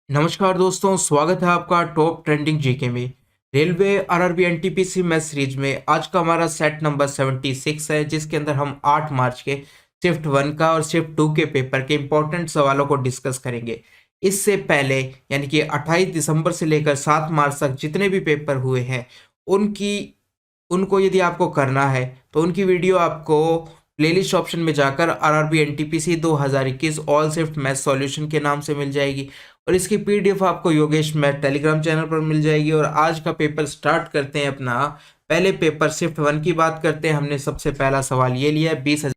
नमस्कार दोस्तों, स्वागत है आपका टॉप ट्रेंडिंग जीके में। Railway RRB NTPC math series में आज का हमारा सेट नंबर 76 है, जिसके अंदर हम 8 मार्च के शिफ्ट 1 का और शिफ्ट 2 के पेपर के इंपॉर्टेंट सवालों को डिस्कस करेंगे। इससे पहले यानी कि 28 दिसंबर से लेकर 7 मार्च तक जितने भी पेपर हुए हैं उनकी उनको यदि आपको करना है तो उनकी वीडियो आपको प्लेलिस्ट ऑप्शन में जाकर RRB NTPC 2021 all shift math solution के नाम से मिल जाएगी और इसकी पीडीएफ आपको योगेश मैथ टेलीग्राम चैनल पर मिल जाएगी। और आज का पेपर स्टार्ट करते हैं अपना। पहले पेपर शिफ्ट 1 की बात करते हैं। हमने सबसे पहला सवाल ये लिया है 20,000।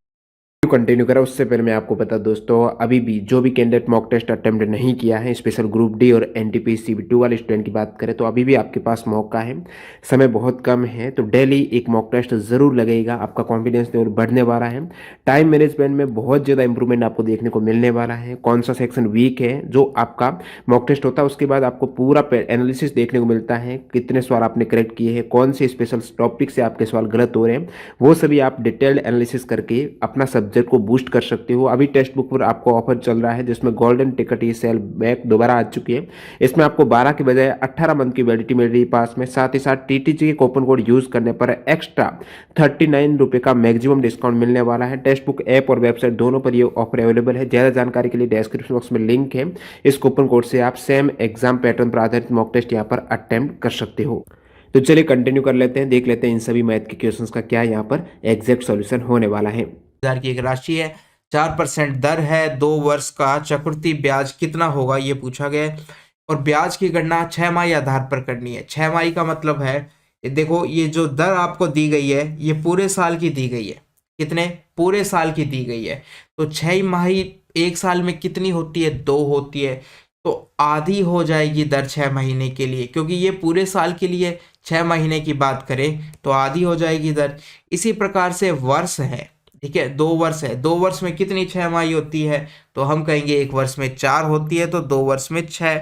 कंटिन्यू करा उससे पहले मैं आपको बता दोस्तों, अभी भी जो भी कैंडिडेट मॉक टेस्ट अटेम्प्ट नहीं किया है, स्पेशल ग्रुप डी और एनटीपीसी 2 वाले स्टूडेंट की बात करें तो अभी भी आपके पास मौका है। समय बहुत कम है तो डेली एक मॉक टेस्ट जरूर लगेगा। आपका कॉन्फिडेंस लेवल बढ़ने वाला है। टाइम मैनेजमेंट में बहुत ज़्यादा इंप्रूवमेंट आपको देखने को मिलने वाला है। कौन सा सेक्शन वीक है, जो आपका मॉक टेस्ट होता है उसके बाद आपको पूरा एनालिसिस देखने को मिलता है। कितने सवाल आपने करेक्ट किए हैं, कौन से स्पेशल टॉपिक से आपके सवाल गलत हो रहे हैं, वो सभी आप डिटेल्ड एनालिसिस करके अपना सब्जेक्ट को बूस्ट कर सकते हो। अभी टेक्स्ट बुक पर आपको ऑफर चल रहा है जिसमें गोल्डन टिकट ये सेल बैक दोबारा आ चुकी है। इसमें आपको 12 के बजाय 18 मंथ की वैलिडिटी मिल रही है पास में। साथ ही साथ टीटीजी के कूपन कोड यूज करने पर एक्स्ट्रा 39 रुपये का मैक्सिमम डिस्काउंट मिलने वाला है। टेक्स्ट बुक ऐप और वेबसाइट दोनों पर ये ऑफर अवेलेबल है। ज़्यादा जानकारी के लिए डिस्क्रिप्शन बॉक्स में लिंक है। इस कूपन कोड से आप सेम एग्जाम पैटर्न पर आधारित मॉक टेस्ट यहाँ पर अटेम्प्ट कर सकते हो। तो चलिए कंटिन्यू कर लेते हैं, देख लेते हैं इन सभी मैथ के क्वेश्चंस का क्या यहाँ पर एग्जैक्ट सॉल्यूशन होने वाला है। की एक राशि है, 4% दर है, 2 वर्ष का चक्रवृद्धि ब्याज कितना होगा ये पूछा गया है। और ब्याज की गणना 6 माही आधार पर करनी है। 6 माही का मतलब है, ये देखो, ये जो दर आपको दी गई है ये पूरे साल की दी गई है। कितने? पूरे साल की दी गई है। तो 6 माही एक साल में कितनी होती है? 2 होती है। तो आधी हो जाएगी दर 6 महीने के लिए, क्योंकि ये पूरे साल के लिए 6 महीने की बात करें तो आधी हो जाएगी दर। इसी प्रकार से वर्ष है, ठीक है, 2 वर्ष है। 2 वर्ष में कितनी 6 माही होती है? तो हम कहेंगे 1 वर्ष में 4 होती है, तो 2 वर्ष में 6।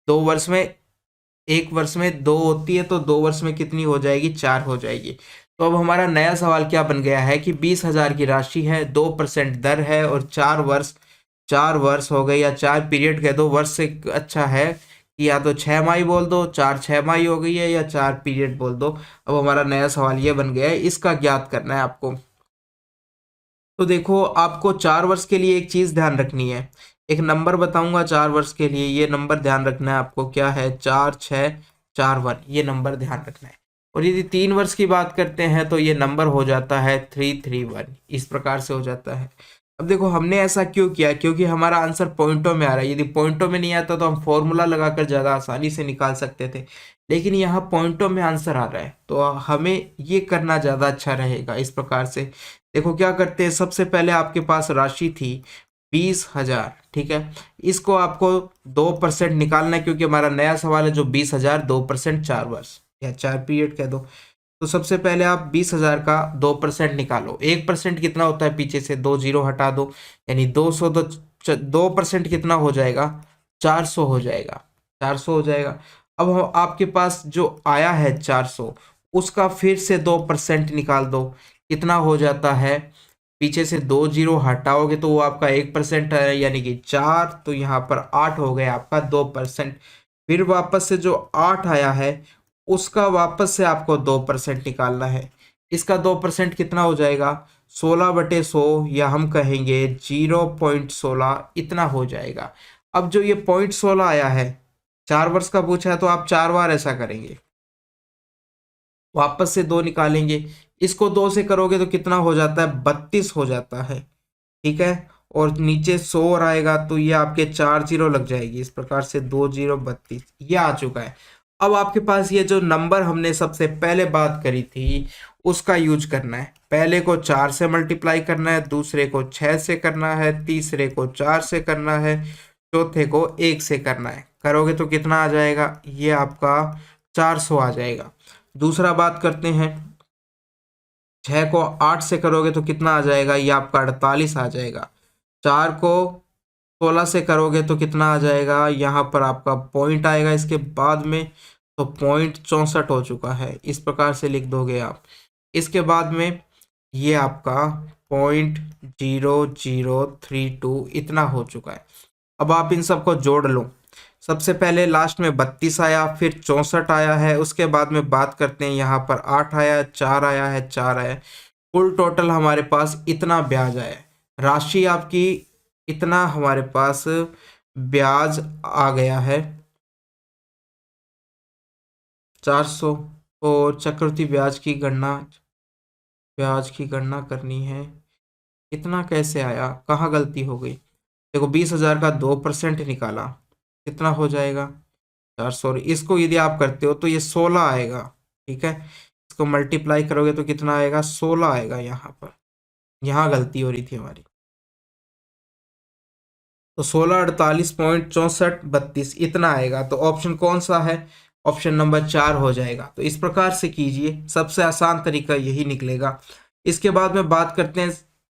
2 वर्ष में 1 वर्ष में 2 होती है, तो 2 वर्ष में कितनी हो जाएगी? 4 हो जाएगी। तो अब हमारा नया सवाल क्या बन गया है कि 20,000 की राशि है, 2% दर है और 4 वर्ष, 4 वर्ष हो गए या 4 पीरियड कह दो। वर्ष से अच्छा है कि या तो 6 माही बोल दो, 4 6 माही हो गई है, या 4 पीरियड बोल दो। अब हमारा नया सवाल ये बन गया है, इसका ज्ञात करना है आपको। तो देखो, आपको 4 वर्ष के लिए एक चीज ध्यान रखनी है। एक नंबर बताऊंगा 4 वर्ष के लिए, ये नंबर ध्यान रखना है आपको। क्या है? 4 6 4 1, ये नंबर ध्यान रखना है। और यदि 3 वर्ष की बात करते हैं तो ये नंबर हो जाता है 3 3 1, इस प्रकार से हो जाता है। अब देखो, हमने ऐसा क्यों किया? क्योंकि हमारा आंसर पॉइंटों में आ रहा है। यदि पॉइंटों में नहीं आता तो हम फॉर्मूला लगाकर ज़्यादा आसानी से निकाल सकते थे, लेकिन यहाँ पॉइंटों में आंसर आ रहा है तो हमें ये करना ज़्यादा अच्छा रहेगा। इस प्रकार से देखो क्या करते हैं। सबसे पहले आपके पास राशि थी 20,000, ठीक है। इसको आपको 2% निकालना है, क्योंकि हमारा नया सवाल है जो 20,000, 2%, 4 वर्ष या 4 पीरियड कह दो। तो सबसे पहले आप 20,000 का 2% निकालो। 1% कितना होता है? पीछे से 2 जीरो हटा दो, यानी 200। तो 2% कितना हो जाएगा? 400 हो जाएगा। 400 हो जाएगा। अब आपके पास जो आया है 400, उसका फिर से 2% निकाल दो। कितना हो जाता है? पीछे से 2 जीरो हटाओगे तो वो आपका 1% है, यानी कि 4। तो यहाँ पर 8 हो गया आपका 2%। फिर वापस से जो 8 आया है उसका वापस से आपको 2% निकालना है। इसका 2% कितना हो जाएगा? 16/100, या हम कहेंगे 0.16, इतना हो जाएगा। अब जो ये 0.16 आया है, 4 वर्ष का पूछा है, तो आप 4 बार ऐसा करेंगे, वापस से 2 निकालेंगे। इसको 2 से करोगे तो कितना हो जाता है? 32 हो जाता है, ठीक है। और नीचे 100 और आएगा तो ये आपके 4 जीरो लग जाएगी। इस प्रकार से 2 जीरो 32, ये आ चुका है। अब आपके पास ये जो नंबर हमने सबसे पहले बात करी थी उसका यूज करना है। पहले को 4 से मल्टीप्लाई करना है, दूसरे को 6 से करना है, तीसरे को 4 से करना है, चौथे को 1 से करना है। करोगे तो कितना आ जाएगा? ये आपका 400 आ जाएगा। दूसरा बात करते हैं, 6 को 8 से करोगे तो कितना आ जाएगा? ये आपका 48 आ जाएगा। 4 को 16 से करोगे तो कितना आ जाएगा? यहाँ पर आपका पॉइंट आएगा इसके बाद में, तो पॉइंट 64 हो चुका है। इस प्रकार से लिख दोगे आप। इसके बाद में ये आपका 0.0032 इतना हो चुका है। अब आप इन सबको जोड़ लो। सबसे पहले लास्ट में 32 आया, फिर 64 आया है, उसके बाद में बात करते हैं यहाँ पर 8 आया, 4 आया है, 4 आया है। कुल टोटल हमारे पास इतना ब्याज आया है, राशि आपकी इतना हमारे पास ब्याज आ गया है 400। और चक्रवृद्धि ब्याज की गणना करनी है, इतना कैसे आया, कहाँ गलती हो गई। देखो 20,000 का 2% निकाला, कितना हो जाएगा 400। इसको यदि आप करते हो तो ये 16 आएगा, ठीक है। इसको मल्टीप्लाई करोगे तो कितना आएगा, 16 आएगा। यहाँ पर यहाँ गलती हो रही थी हमारी, तो 16, 48.6432 इतना आएगा। तो ऑप्शन कौन सा है, ऑप्शन नंबर 4 हो जाएगा। तो इस प्रकार से कीजिए, सबसे आसान तरीका यही निकलेगा। इसके बाद में बात करते हैं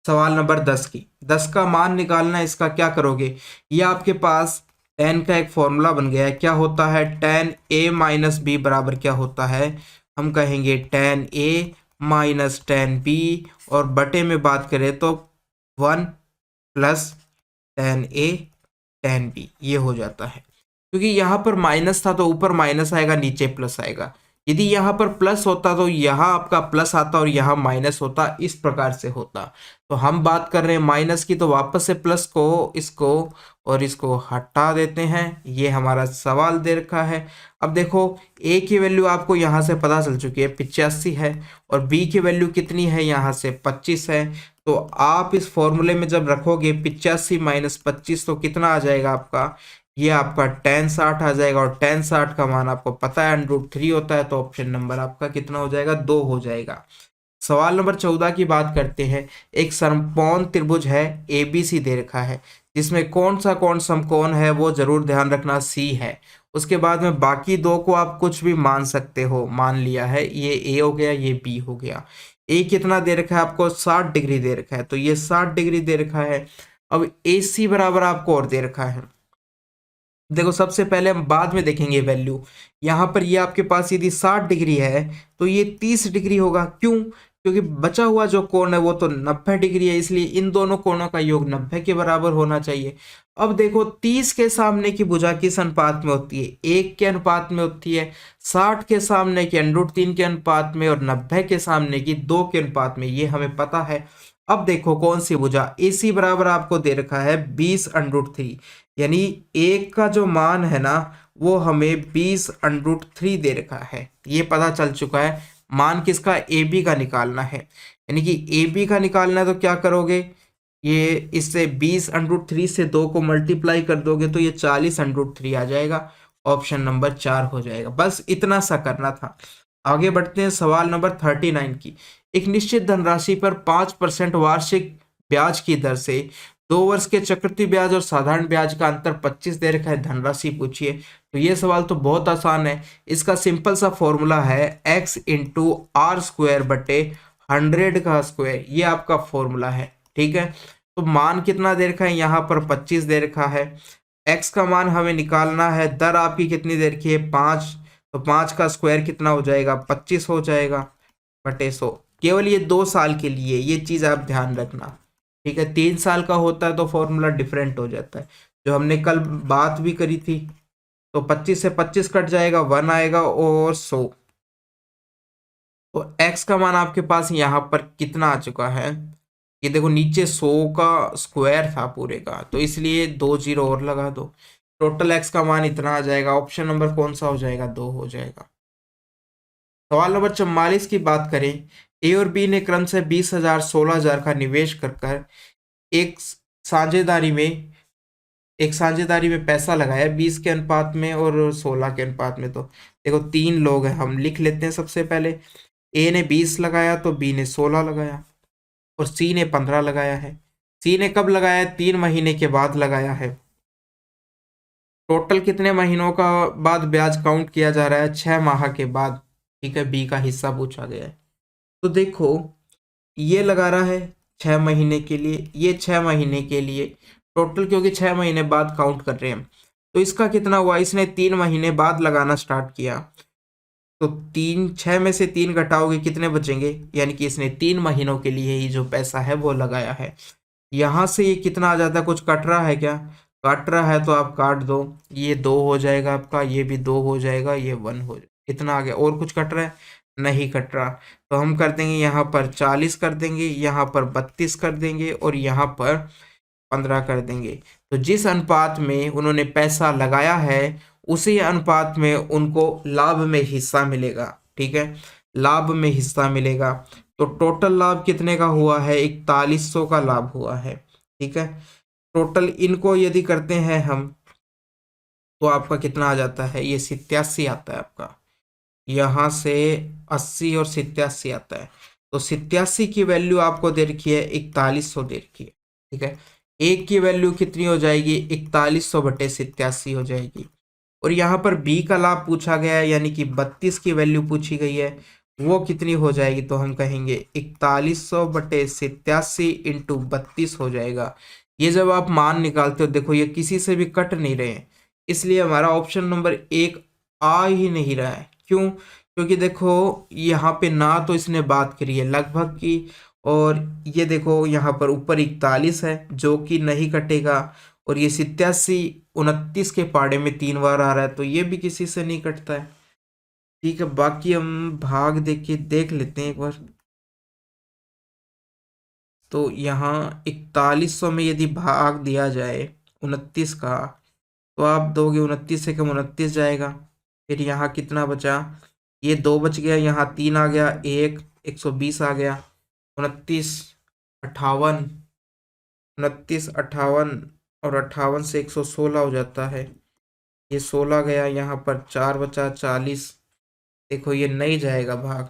सवाल नंबर 10 की। 10 का मान निकालना है, इसका क्या करोगे, ये आपके पास tan का एक फॉर्मूला बन गया है। क्या होता है, tan a माइनस बी बराबर क्या होता है, हम कहेंगे tan a minus tan b, और बटे में बात करें तो 1 plus tan a tan b, ये हो जाता है। क्योंकि यहाँ पर माइनस था तो ऊपर माइनस आएगा, नीचे प्लस आएगा। यदि यहाँ पर प्लस होता तो यहाँ आपका प्लस आता और यहाँ माइनस होता, इस प्रकार से होता। तो हम बात कर रहे हैं माइनस की, तो वापस से प्लस को, इसको और इसको हटा देते हैं। ये हमारा सवाल दे रखा है। अब देखो ए की वैल्यू आपको यहाँ से पता चल चुकी है 85 है, और बी की वैल्यू कितनी है, यहाँ से 25 है। तो आप इस फॉर्मूले में जब रखोगे 85 माइनस 25 तो कितना आ जाएगा आपका, ये आपका tan 60 आ जाएगा। और tan 60 का मान आपको पता है √3 होता है। तो ऑप्शन नंबर आपका कितना हो जाएगा, 2 हो जाएगा। सवाल नंबर 14 की बात करते हैं। एक समकोण त्रिभुज है ABC दे रखा है, जिसमें कौन सा कोण समकोण है वो जरूर ध्यान रखना, C है। उसके बाद में बाकी दो को आप कुछ भी मान सकते हो, मान लिया है, ये A हो गया, ये B हो गया। A कितना दे रखा है आपको, 60 डिग्री दे रखा है, तो ये 60 डिग्री दे रखा है। अब AC बराबर आपको और दे रखा है। देखो सबसे पहले हम बाद में देखेंगे वैल्यू। यहाँ पर ये आपके पास यदि 60 डिग्री है तो ये 30 डिग्री होगा। क्यों, क्योंकि बचा हुआ जो कोण है वो तो 90 डिग्री है, इसलिए इन दोनों कोणों का योग 90 के बराबर होना चाहिए। अब देखो 30 के सामने की भुजा किस अनुपात में होती है, 1 के अनुपात में होती है। 60 के सामने की √3 के अनुपात में, और 90 के सामने की 2 के अनुपात में, ये हमें पता है। अब देखो कौन सी भुजा, AC बराबर आपको दे रखा है 20 √3, यानी एक का जो मान है ना वो हमें 20 √3 दे रखा है, ये पता चल चुका है। मान किसका, AB का निकालना है, यानी कि AB का निकालना है। तो क्या करोगे, ये इससे 20 √3 से 2 को मल्टीप्लाई कर दोगे तो ये 40 √3 आ जाएगा। ऑप्शन नंबर 4 हो जाएगा। बस इतना सा करना था। आगे बढ़ते हैं सवाल नंबर 39 की। एक निश्चित धनराशि पर 5% वार्षिक ब्याज की दर से 2 वर्ष के चक्रवृद्धि ब्याज और साधारण ब्याज का अंतर 25 दे रखा है, धनराशि पूछिए। तो ये सवाल तो बहुत आसान है। इसका सिंपल सा फॉर्मूला है x इंटू आर स्क्वायर बटे 100 का स्क्वायर, ये आपका फॉर्मूला है, ठीक है। तो मान कितना दे रखा है, यहाँ पर 25 दे रखा है। x का मान हमें निकालना है, दर आपकी कितनी दे रखी है 5, तो 5 का स्क्वायर कितना हो जाएगा, 25 हो जाएगा बटे 100। केवल ये 2 साल के लिए, ये चीज़ आप ध्यान रखना, ठीक है। 3 साल का होता है तो फॉर्मूला डिफरेंट हो जाता है, जो हमने कल बात भी करी थी। तो 25 से 25 कट जाएगा, 1 आएगा और 100। तो x का मान आपके पास यहाँ पर कितना आ चुका है, ये देखो नीचे 100 का स्क्वायर था पूरे का, तो इसलिए 2 0 और लगा दो। टोटल x का मान इतना आ जाएगा। ऑप्शन नंबर कौन सा हो जाएगा, 2 हो जाएगा। सवाल नंबर 44 की बात करें। ए और बी ने क्रम से 20,000 16,000 का निवेश कर एक साझेदारी में पैसा लगाया 20 के अनुपात में और 16 के अनुपात में। तो देखो 3 लोग हैं, हम लिख लेते हैं। सबसे पहले ए ने 20 लगाया तो बी ने 16 लगाया, और सी ने 15 लगाया है। सी ने कब लगाया, 3 महीने के बाद लगाया है। टोटल कितने महीनों का बाद ब्याज काउंट किया जा रहा है, 6 माह के बाद, ठीक है। बी का हिस्सा पूछा गया है। तो देखो ये लगा रहा है 6 महीने के लिए, ये 6 महीने के लिए टोटल, क्योंकि 6 महीने बाद काउंट कर रहे हैं। तो इसका कितना हुआ, इसने 3 महीने बाद लगाना स्टार्ट किया। तो 6 में से 3 घटाओगे कितने बचेंगे, यानी कि इसने 3 महीनों के लिए ही जो पैसा है वो लगाया है। यहाँ से ये कितना आ जाता है, कुछ कट रहा है क्या, काट रहा है तो आप काट दो, ये 2 हो जाएगा आपका, ये भी 2 हो जाएगा, ये 1 हो जाएगा। इतना आ गया। और कुछ कट रहा है? नहीं कट रहा। तो हम कर देंगे यहाँ पर 40 कर देंगे, यहाँ पर 32 कर देंगे और यहाँ पर 15 कर देंगे। तो जिस अनुपात में उन्होंने पैसा लगाया है उसी अनुपात में उनको लाभ में हिस्सा मिलेगा। ठीक है, लाभ में हिस्सा मिलेगा। तो टोटल लाभ कितने का हुआ है? 4100 का लाभ हुआ है। ठीक है, टोटल इनको यदि करते हैं हम तो आपका कितना आ जाता है? ये 87 आता है आपका। यहाँ से 80 और 87 आता है। तो 87 की वैल्यू आपको दे रखी है, 4100 दे रखी है। ठीक है, एक की वैल्यू कितनी हो जाएगी? 4100 बटे 87 हो जाएगी। और यहाँ पर बी का लाभ पूछा गया है, यानी कि 32 की वैल्यू पूछी गई है, वो कितनी हो जाएगी? तो हम कहेंगे 4100 बटे 87 इंटू 32 हो जाएगा। ये जब आप मान निकालते हो, देखो ये किसी से भी कट नहीं रहे हैं, इसलिए हमारा ऑप्शन नंबर 1 आ ही नहीं रहा है। क्यों? क्योंकि देखो यहाँ पे ना तो इसने बात करी है लगभग की, और ये देखो यहाँ पर ऊपर 41 है जो कि नहीं कटेगा, और ये 87 29 के पाड़े में 3 बार आ रहा है, तो ये भी किसी से नहीं कटता है। ठीक है, बाकी हम भाग देख लेते हैं एक बार। तो यहाँ 4100 में यदि भाग दिया जाए 29 का, तो आप दोगे 29 से कम 29 जाएगा। फिर यहाँ कितना बचा? ये 2 बच गया, यहाँ 3 आ गया, 120 आ गया, 29 58, 29 58 और 58 से 116 हो जाता है। ये 16 गया, यहाँ पर 4 बचा 40। देखो ये नहीं जाएगा भाग।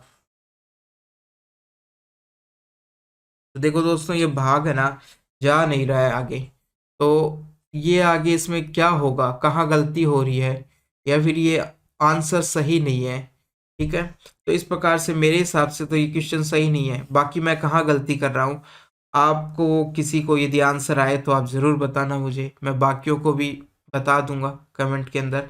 तो देखो दोस्तों, ये भाग है ना, जा नहीं रहा है आगे। तो ये आगे इसमें क्या होगा? कहाँ गलती हो रही है, या फिर ये आंसर सही नहीं है? ठीक है, तो इस प्रकार से मेरे हिसाब से तो ये क्वेश्चन सही नहीं है। बाकी मैं कहाँ गलती कर रहा हूँ, आपको किसी को यदि आंसर आए तो आप ज़रूर बताना मुझे, मैं बाकियों को भी बता दूंगा कमेंट के अंदर।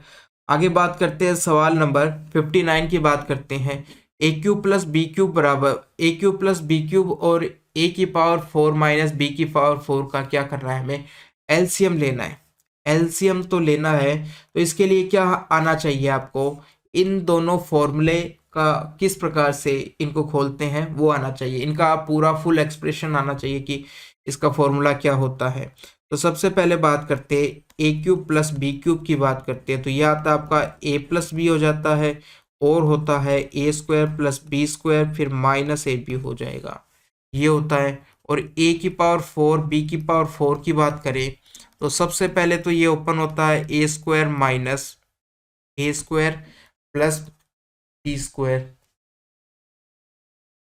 आगे बात करते हैं, सवाल नंबर 59 की बात करते हैं। ए क्यूब प्लस बी क्यूब बराबर ए क्यूब प्लस बी क्यूब और ए की पावर 4 माइनस बी की पावर 4 का क्या करना है? हमें एलसीएम लेना है। एलसीएम तो लेना है, तो इसके लिए क्या आना चाहिए आपको? इन दोनों फॉर्मूले का किस प्रकार से इनको खोलते हैं वो आना चाहिए। इनका पूरा फुल एक्सप्रेशन आना चाहिए कि इसका फॉर्मूला क्या होता है। तो सबसे पहले बात करते हैं ए क्यूब प्लस बी क्यूब की बात करते हैं। तो यह आता है आपका ए प्लस बी हो जाता है, और होता है A square plus B square, फिर माइनस ए बी हो जाएगा, ये होता है। और ए की पावर 4 बी की पावर 4 की बात करें तो सबसे पहले तो ये ओपन होता है A square minus A square plus B square,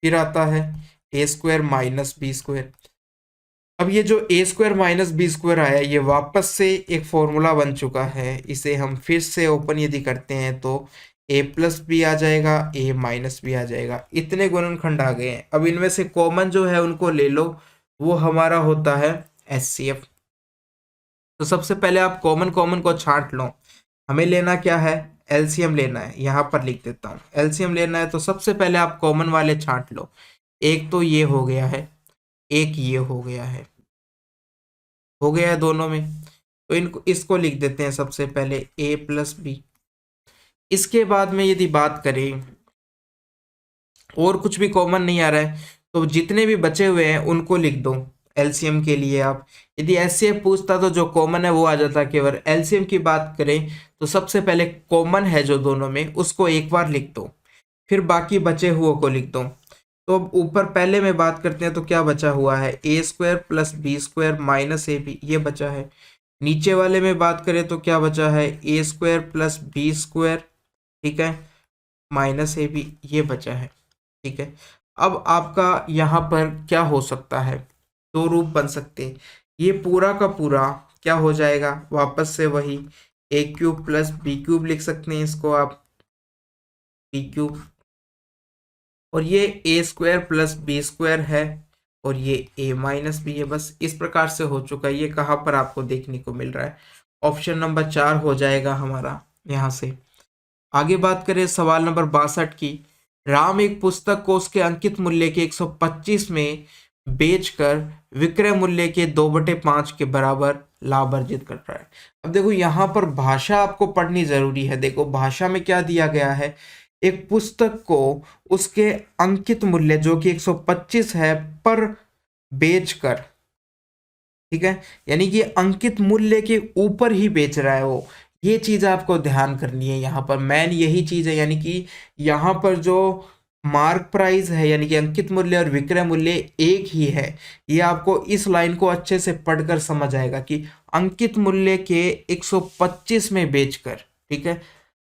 फिर आता है A square minus B square. अब ये जो ए स्क्वायर माइनस बी स्क्वायर आया, ये वापस से एक फॉर्मूला बन चुका है। इसे हम फिर से ओपन यदि करते हैं तो ए प्लस बी आ जाएगा, ए माइनस बी आ जाएगा। इतने गुणनखंड आ गए हैं। अब इनमें से कॉमन जो है उनको ले लो, वो हमारा होता है एचसीएफ। तो सबसे पहले आप कॉमन कॉमन को छांट लो। हमें लेना क्या है? एलसीएम लेना है। यहाँ पर लिख देता हूँ, एलसीएम लेना है। तो सबसे पहले आप कॉमन वाले छांट लो। एक तो ये हो गया है, एक ये हो गया है, हो गया है दोनों में। तो इनको इसको लिख देते हैं सबसे पहले ए प्लस बी। इसके बाद में यदि बात करें और कुछ भी कॉमन नहीं आ रहा है, तो जितने भी बचे हुए हैं उनको लिख दो एलसीएम के लिए। आप यदि एचसीएफ पूछता तो जो कॉमन है वो आ जाता। केवल एलसीएम की बात करें तो सबसे पहले कॉमन है जो दोनों में उसको एक बार लिख दो, फिर बाकी बचे हुए को लिख दो। तो अब ऊपर पहले में बात करते हैं तो क्या बचा हुआ है? A square plus B square minus A B, ये बचा है। नीचे वाले में बात करें तो क्या बचा है? A square plus B square, ठीक है, माइनस ए बी, ये बचा है। ठीक है, अब आपका यहाँ पर क्या हो सकता है? दो रूप बन सकते हैं। ये पूरा का पूरा क्या हो जाएगा? वापस से वही ए क्यूब प्लस बी क्यूब लिख सकते हैं इसको आप, बी क्यूब, और ये ए स्क्वायर प्लस बी स्क्वायर है, और ये ए माइनस बी है। बस इस प्रकार से हो चुका है। ये कहाँ पर आपको देखने को मिल रहा है? ऑप्शन नंबर 4 हो जाएगा हमारा यहाँ से। आगे बात करें सवाल नंबर 62 की। राम एक पुस्तक को उसके अंकित मूल्य के 125 में बेचकर विक्रय मूल्य के 2/5 के बराबर लाभ अर्जित कर रहा है। अब देखो यहाँ पर भाषा आपको पढ़नी जरूरी है। देखो भाषा में क्या दिया गया है, एक पुस्तक को उसके अंकित मूल्य जो कि 125 है पर बेचकर, ठीक है, यानी कि अंकित मूल्य के ऊपर ही बेच रहा है वो, ये चीज आपको ध्यान करनी है। यहाँ पर मेन यही चीज है, यानी कि यहाँ पर जो मार्क प्राइस है यानी कि अंकित मूल्य और विक्रय मूल्य एक ही है। ये आपको इस लाइन को अच्छे से पढ़कर समझ आएगा कि अंकित मूल्य के 125 में बेचकर, ठीक है,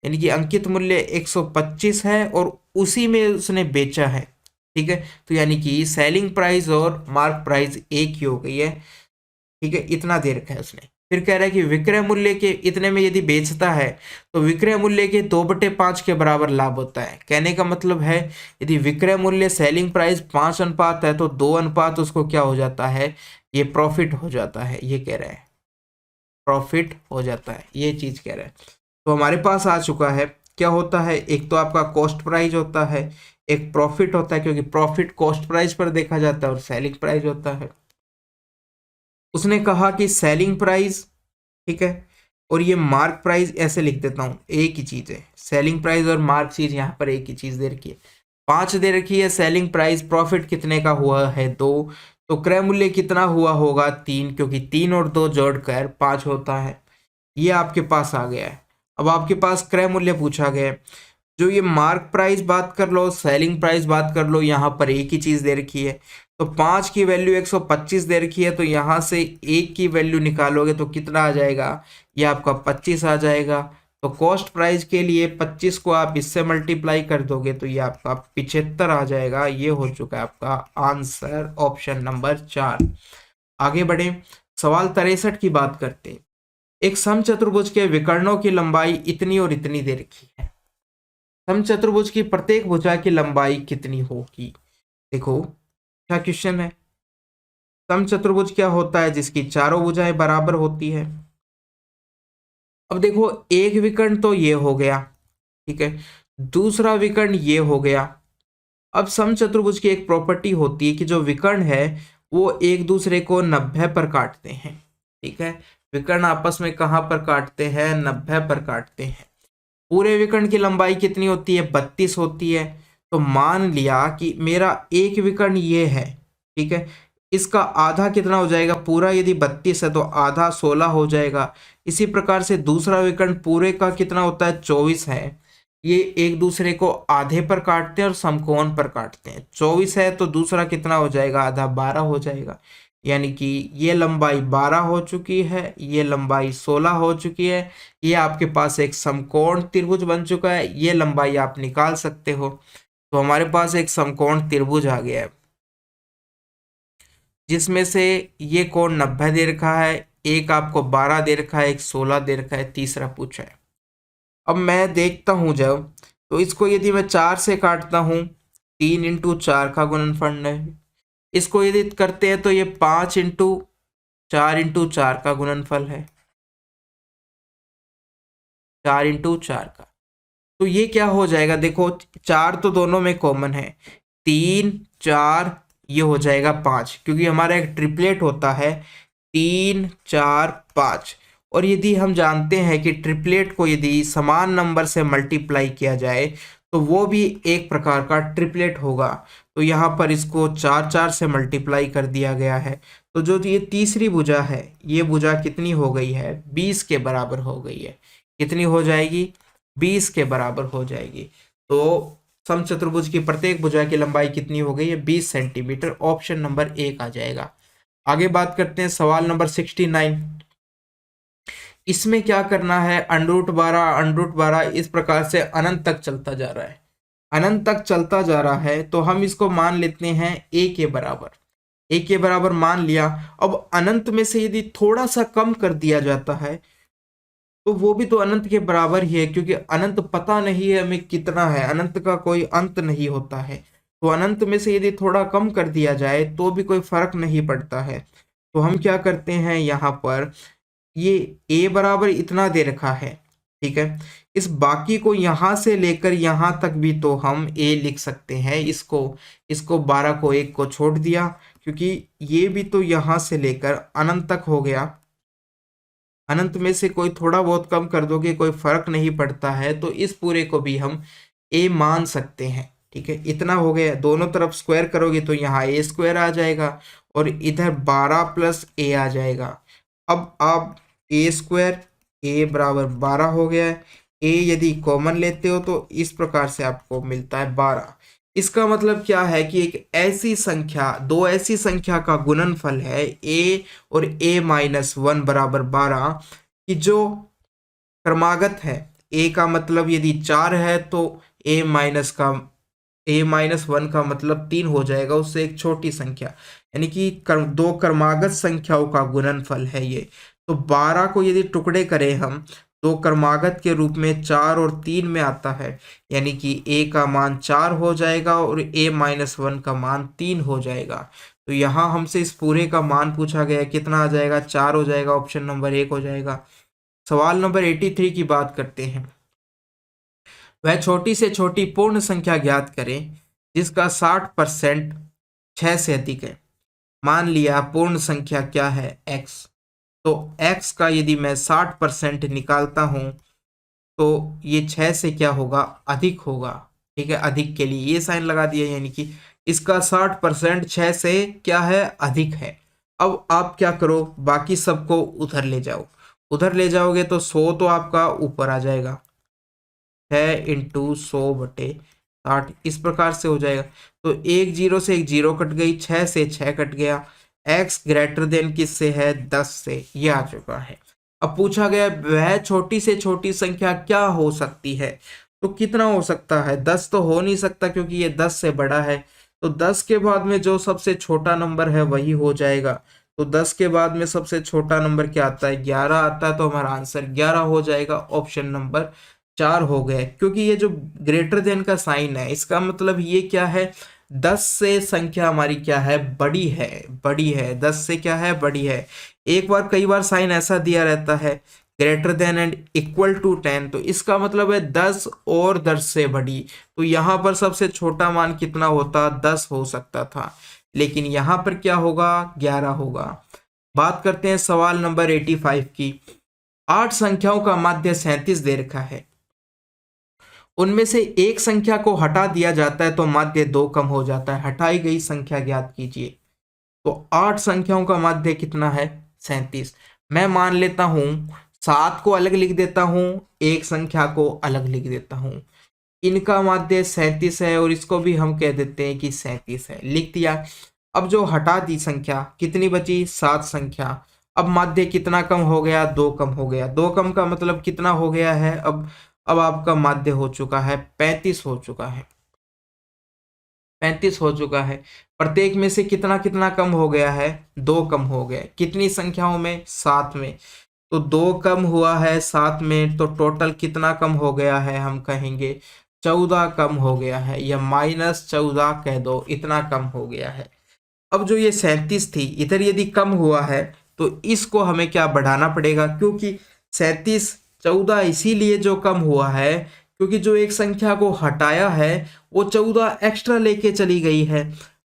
यानी कि अंकित मूल्य 125 है और उसी में उसने बेचा है, ठीक है, तो यानी कि सेलिंग प्राइस और मार्क प्राइस एक ही हो गई है, ठीक है, इतना दे रखा है उसने। फिर कह रहा है कि विक्रय मूल्य के इतने में यदि बेचता है तो विक्रय मूल्य के 2/5 के बराबर लाभ होता है। कहने का मतलब है यदि विक्रय मूल्य सेलिंग प्राइस 5 अनुपात है तो 2 अनुपात उसको क्या हो जाता है, ये प्रॉफिट हो जाता है, ये कह रहा है प्रॉफिट हो जाता है, ये चीज कह रहा है। तो हमारे पास आ चुका है क्या होता है, एक तो आपका कॉस्ट प्राइस होता है, एक प्रॉफिट होता है, क्योंकि प्रॉफिट कॉस्ट प्राइस पर देखा जाता है और सेलिंग प्राइस होता है। उसने कहा कि सेलिंग प्राइस, ठीक है, और ये मार्क प्राइस ऐसे लिख देता हूं, एक ही चीज है, सेलिंग प्राइस और मार्क चीज यहाँ पर एक ही चीज दे रखी है। 5 दे रखी है सेलिंग प्राइस, प्रॉफिट कितने का हुआ है 2, तो क्रय मूल्य कितना हुआ होगा 3, क्योंकि 3 और 2 जोड़कर 5 होता है। ये आपके पास आ गया है। अब आपके पास क्रय मूल्य पूछा गया है, जो ये मार्क प्राइस बात कर लो, सेलिंग प्राइस बात कर लो, यहाँ पर एक ही चीज दे रखी है। तो 5 की वैल्यू 125 दे रखी है, तो यहाँ से 1 की वैल्यू निकालोगे तो कितना आ जाएगा, ये आपका 25 आ जाएगा। तो कॉस्ट प्राइस के लिए 25 को आप इससे मल्टीप्लाई कर दोगे तो ये आपका 75 आ जाएगा। ये हो चुका है आपका आंसर, ऑप्शन नंबर 4। आगे बढ़े, सवाल 63 की बात करते हैं। एक समचतुर्भुज के विकर्णों की लंबाई इतनी और इतनी दे रखी है, समचतुर्भुज की प्रत्येक भुजा की लंबाई कितनी होगी। देखो क्या क्वेश्चन है, समचतुर्भुज क्या होता है, जिसकी चारों भुजाएं बराबर होती है। अब देखो एक विकर्ण तो ये हो गया, ठीक है, दूसरा विकर्ण ये हो गया। अब समचतुर्भुज की एक प्रॉपर्टी होती है कि जो विकर्ण है वो एक दूसरे को 90 पर काटते हैं, ठीक है, विकर्ण आपस में कहां पर काटते हैं, 90 पर काटते हैं। पूरे विकर्ण की लंबाई कितनी होती है, 32 होती है। तो मान लिया कि मेरा एक विकर्ण ये है, ठीक है, इसका आधा कितना हो जाएगा, पूरा यदि 32 है तो आधा 16 हो जाएगा। इसी प्रकार से दूसरा विकर्ण पूरे का कितना होता है, 24 है। ये एक दूसरे को आधे पर काटते हैं और समकोण पर काटते हैं। 24 है तो दूसरा कितना हो जाएगा, आधा 12 हो जाएगा। यानी कि ये लंबाई 12 हो चुकी है, ये लंबाई 16 हो चुकी है। ये आपके पास एक समकोण त्रिभुज बन चुका है, ये लंबाई आप निकाल सकते हो। तो हमारे पास एक समकोण त्रिभुज आ गया है, जिसमें से ये कोण 90 दे रखा है, एक आपको 12 दे रखा है, एक 16 दे रखा है, तीसरा पूछा है। अब मैं देखता हूं जब, तो इसको यदि मैं 4 से काटता हूं, 3 इंटू 4 का गुणनफल है। इसको यदि करते हैं तो ये 5 इंटू 4 इंटू 4 का गुणनफल है, 4 इंटू 4 का। तो ये क्या हो जाएगा, देखो 4 तो दोनों में कॉमन है, 3 4 ये हो जाएगा 5, क्योंकि हमारा एक ट्रिपलेट होता है 3 4 5। और यदि हम जानते हैं कि ट्रिपलेट को यदि समान नंबर से मल्टीप्लाई किया जाए तो वो भी एक प्रकार का ट्रिपलेट होगा। तो यहाँ पर इसको 4 4 से मल्टीप्लाई कर दिया गया है। तो जो ये तीसरी भुजा है, ये भुजा कितनी हो गई है, 20 के बराबर हो गई है। कितनी हो जाएगी, 20 के बराबर हो जाएगी। तो समचतुर्भुज की प्रत्येक भुजा की लंबाई कितनी हो गई है, 20 सेंटीमीटर। ऑप्शन नंबर 1 आ जाएगा। आगे बात करते हैं सवाल नंबर 69। इसमें क्या करना है, √12 इस प्रकार से अनंत तक चलता जा रहा है, अनंत तक चलता जा रहा है। तो हम इसको मान लेते हैं a के बराबर, a के बराबर मान लिया। अब अनंत में से यदि थोड़ा सा कम कर दिया जाता है तो वो भी तो अनंत के बराबर ही है, क्योंकि अनंत पता नहीं है हमें कितना है, अनंत का कोई अंत नहीं होता है। तो अनंत में से यदि थोड़ा कम कर दिया जाए तो भी कोई फर्क नहीं पड़ता है। तो हम क्या करते हैं, यहाँ पर ये a बराबर इतना दे रखा है, ठीक है, इस बाकी को यहाँ से लेकर यहाँ तक भी तो हम a लिख सकते हैं। इसको 12 को 1 को छोड़ दिया, क्योंकि ये भी तो यहाँ से लेकर अनंत तक हो गया, अनंत में से कोई थोड़ा बहुत कम कर दोगे कोई फर्क नहीं पड़ता है, तो इस पूरे को भी हम a मान सकते हैं। ठीक है, इतना हो गया। दोनों तरफ स्क्वायर करोगे तो यहाँ a स्क्वायर आ जाएगा और इधर 12 प्लस a आ जाएगा। अब आप a स्क्वायर, a बराबर 12 हो गया है। a यदि कॉमन लेते हो तो इस प्रकार से आपको मिलता है 12। इसका मतलब क्या है कि एक ऐसी संख्या, दो ऐसी संख्या का गुणनफल है a और a माइनस 1 बराबर 12 कि जो क्रमागत है। a का मतलब यदि 4 है तो a माइनस 1 का मतलब 3 हो जाएगा, उससे एक छोटी संख्या, यानी कि दो क्रमागत संख्याओं का गुणनफल है ये। तो 12 को यदि टुकड़े करें हम दो क्रमागत के रूप में 4 और 3 में आता है, यानी कि a का मान 4 हो जाएगा और a माइनस 1 का मान 3 हो जाएगा। तो यहाँ हमसे इस पूरे का मान पूछा गया है, कितना आ जाएगा? 4 हो जाएगा, ऑप्शन नंबर 1 हो जाएगा। सवाल नंबर 83 की बात करते हैं। वह छोटी से छोटी पूर्ण संख्या ज्ञात करें जिसका 60% 6 से अधिक है। मान लिया पूर्ण संख्या क्या है? x। तो x का यदि मैं 60% निकालता हूं तो ये 6 से क्या होगा? अधिक होगा। ठीक है, अधिक के लिए ये साइन लगा दिया, यानी कि इसका 60% 6 से क्या है? अधिक है। अब आप क्या करो, बाकी सबको उधर ले जाओ। उधर ले जाओगे तो 100 तो आपका ऊपर आ जाएगा, 6 इंटू 100/60 इस प्रकार से हो जाएगा। तो एक जीरो से एक जीरो कट गई, 6 से 6 कट गया। x ग्रेटर देन किससे है? 10 से। ये आ चुका है। अब पूछा गया वह छोटी से छोटी संख्या क्या हो सकती है, तो कितना हो सकता है? 10 तो हो नहीं सकता क्योंकि ये 10 से बड़ा है। तो 10 के बाद में जो सबसे छोटा नंबर है वही हो जाएगा। तो 10 के बाद में सबसे छोटा नंबर क्या आता है? 11 आता है। तो हमारा आंसर 11 हो जाएगा, ऑप्शन नंबर 4 हो गए। क्योंकि ये जो ग्रेटर देन का साइन है इसका मतलब ये क्या है? 10 से संख्या हमारी क्या है? बड़ी है, बड़ी है। 10 से क्या है? बड़ी है। एक बार कई बार साइन ऐसा दिया रहता है greater than and equal to 10, तो इसका मतलब है 10 और 10 से बड़ी। तो यहाँ पर सबसे छोटा मान कितना होता? 10 हो सकता था, लेकिन यहाँ पर क्या होगा? 11 होगा। बात करते हैं सवाल नंबर 85 की। 8 संख्याओं का माध्य 37 दे रखा है, उनमें से एक संख्या को हटा दिया जाता है तो माध्य 2 कम हो जाता है। हटाई गई संख्या ज्ञात कीजिए। तो 8 संख्याओं का माध्य कितना है? 37। मैं मान लेता हूं 7 को अलग लिख देता हूं, एक संख्या को अलग लिख देता हूं। इनका माध्य 37 है और इसको भी हम कह देते हैं कि 37 है, लिख दिया। अब जो हटा दी संख्या कितनी बची? 7 संख्या। अब माध्य कितना कम हो गया? 2 कम हो गया। 2 कम का मतलब कितना हो गया है? अब आपका माध्य हो चुका है 35 हो चुका है, 35 हो चुका है। प्रत्येक में से कितना कितना कम हो गया है? 2 कम हो गया। कितनी संख्याओं में? 7 में। तो 2 कम हुआ है 7 में, तो टोटल कितना कम हो गया है? हम कहेंगे 14 कम हो गया है, या -14 कह दो, इतना कम हो गया है। अब जो ये 37 थी इधर यदि कम हुआ है तो इसको हमें क्या बढ़ाना पड़ेगा, क्योंकि 37 14 इसीलिए जो कम हुआ है क्योंकि जो एक संख्या को हटाया है वो 14 एक्स्ट्रा लेके चली गई है।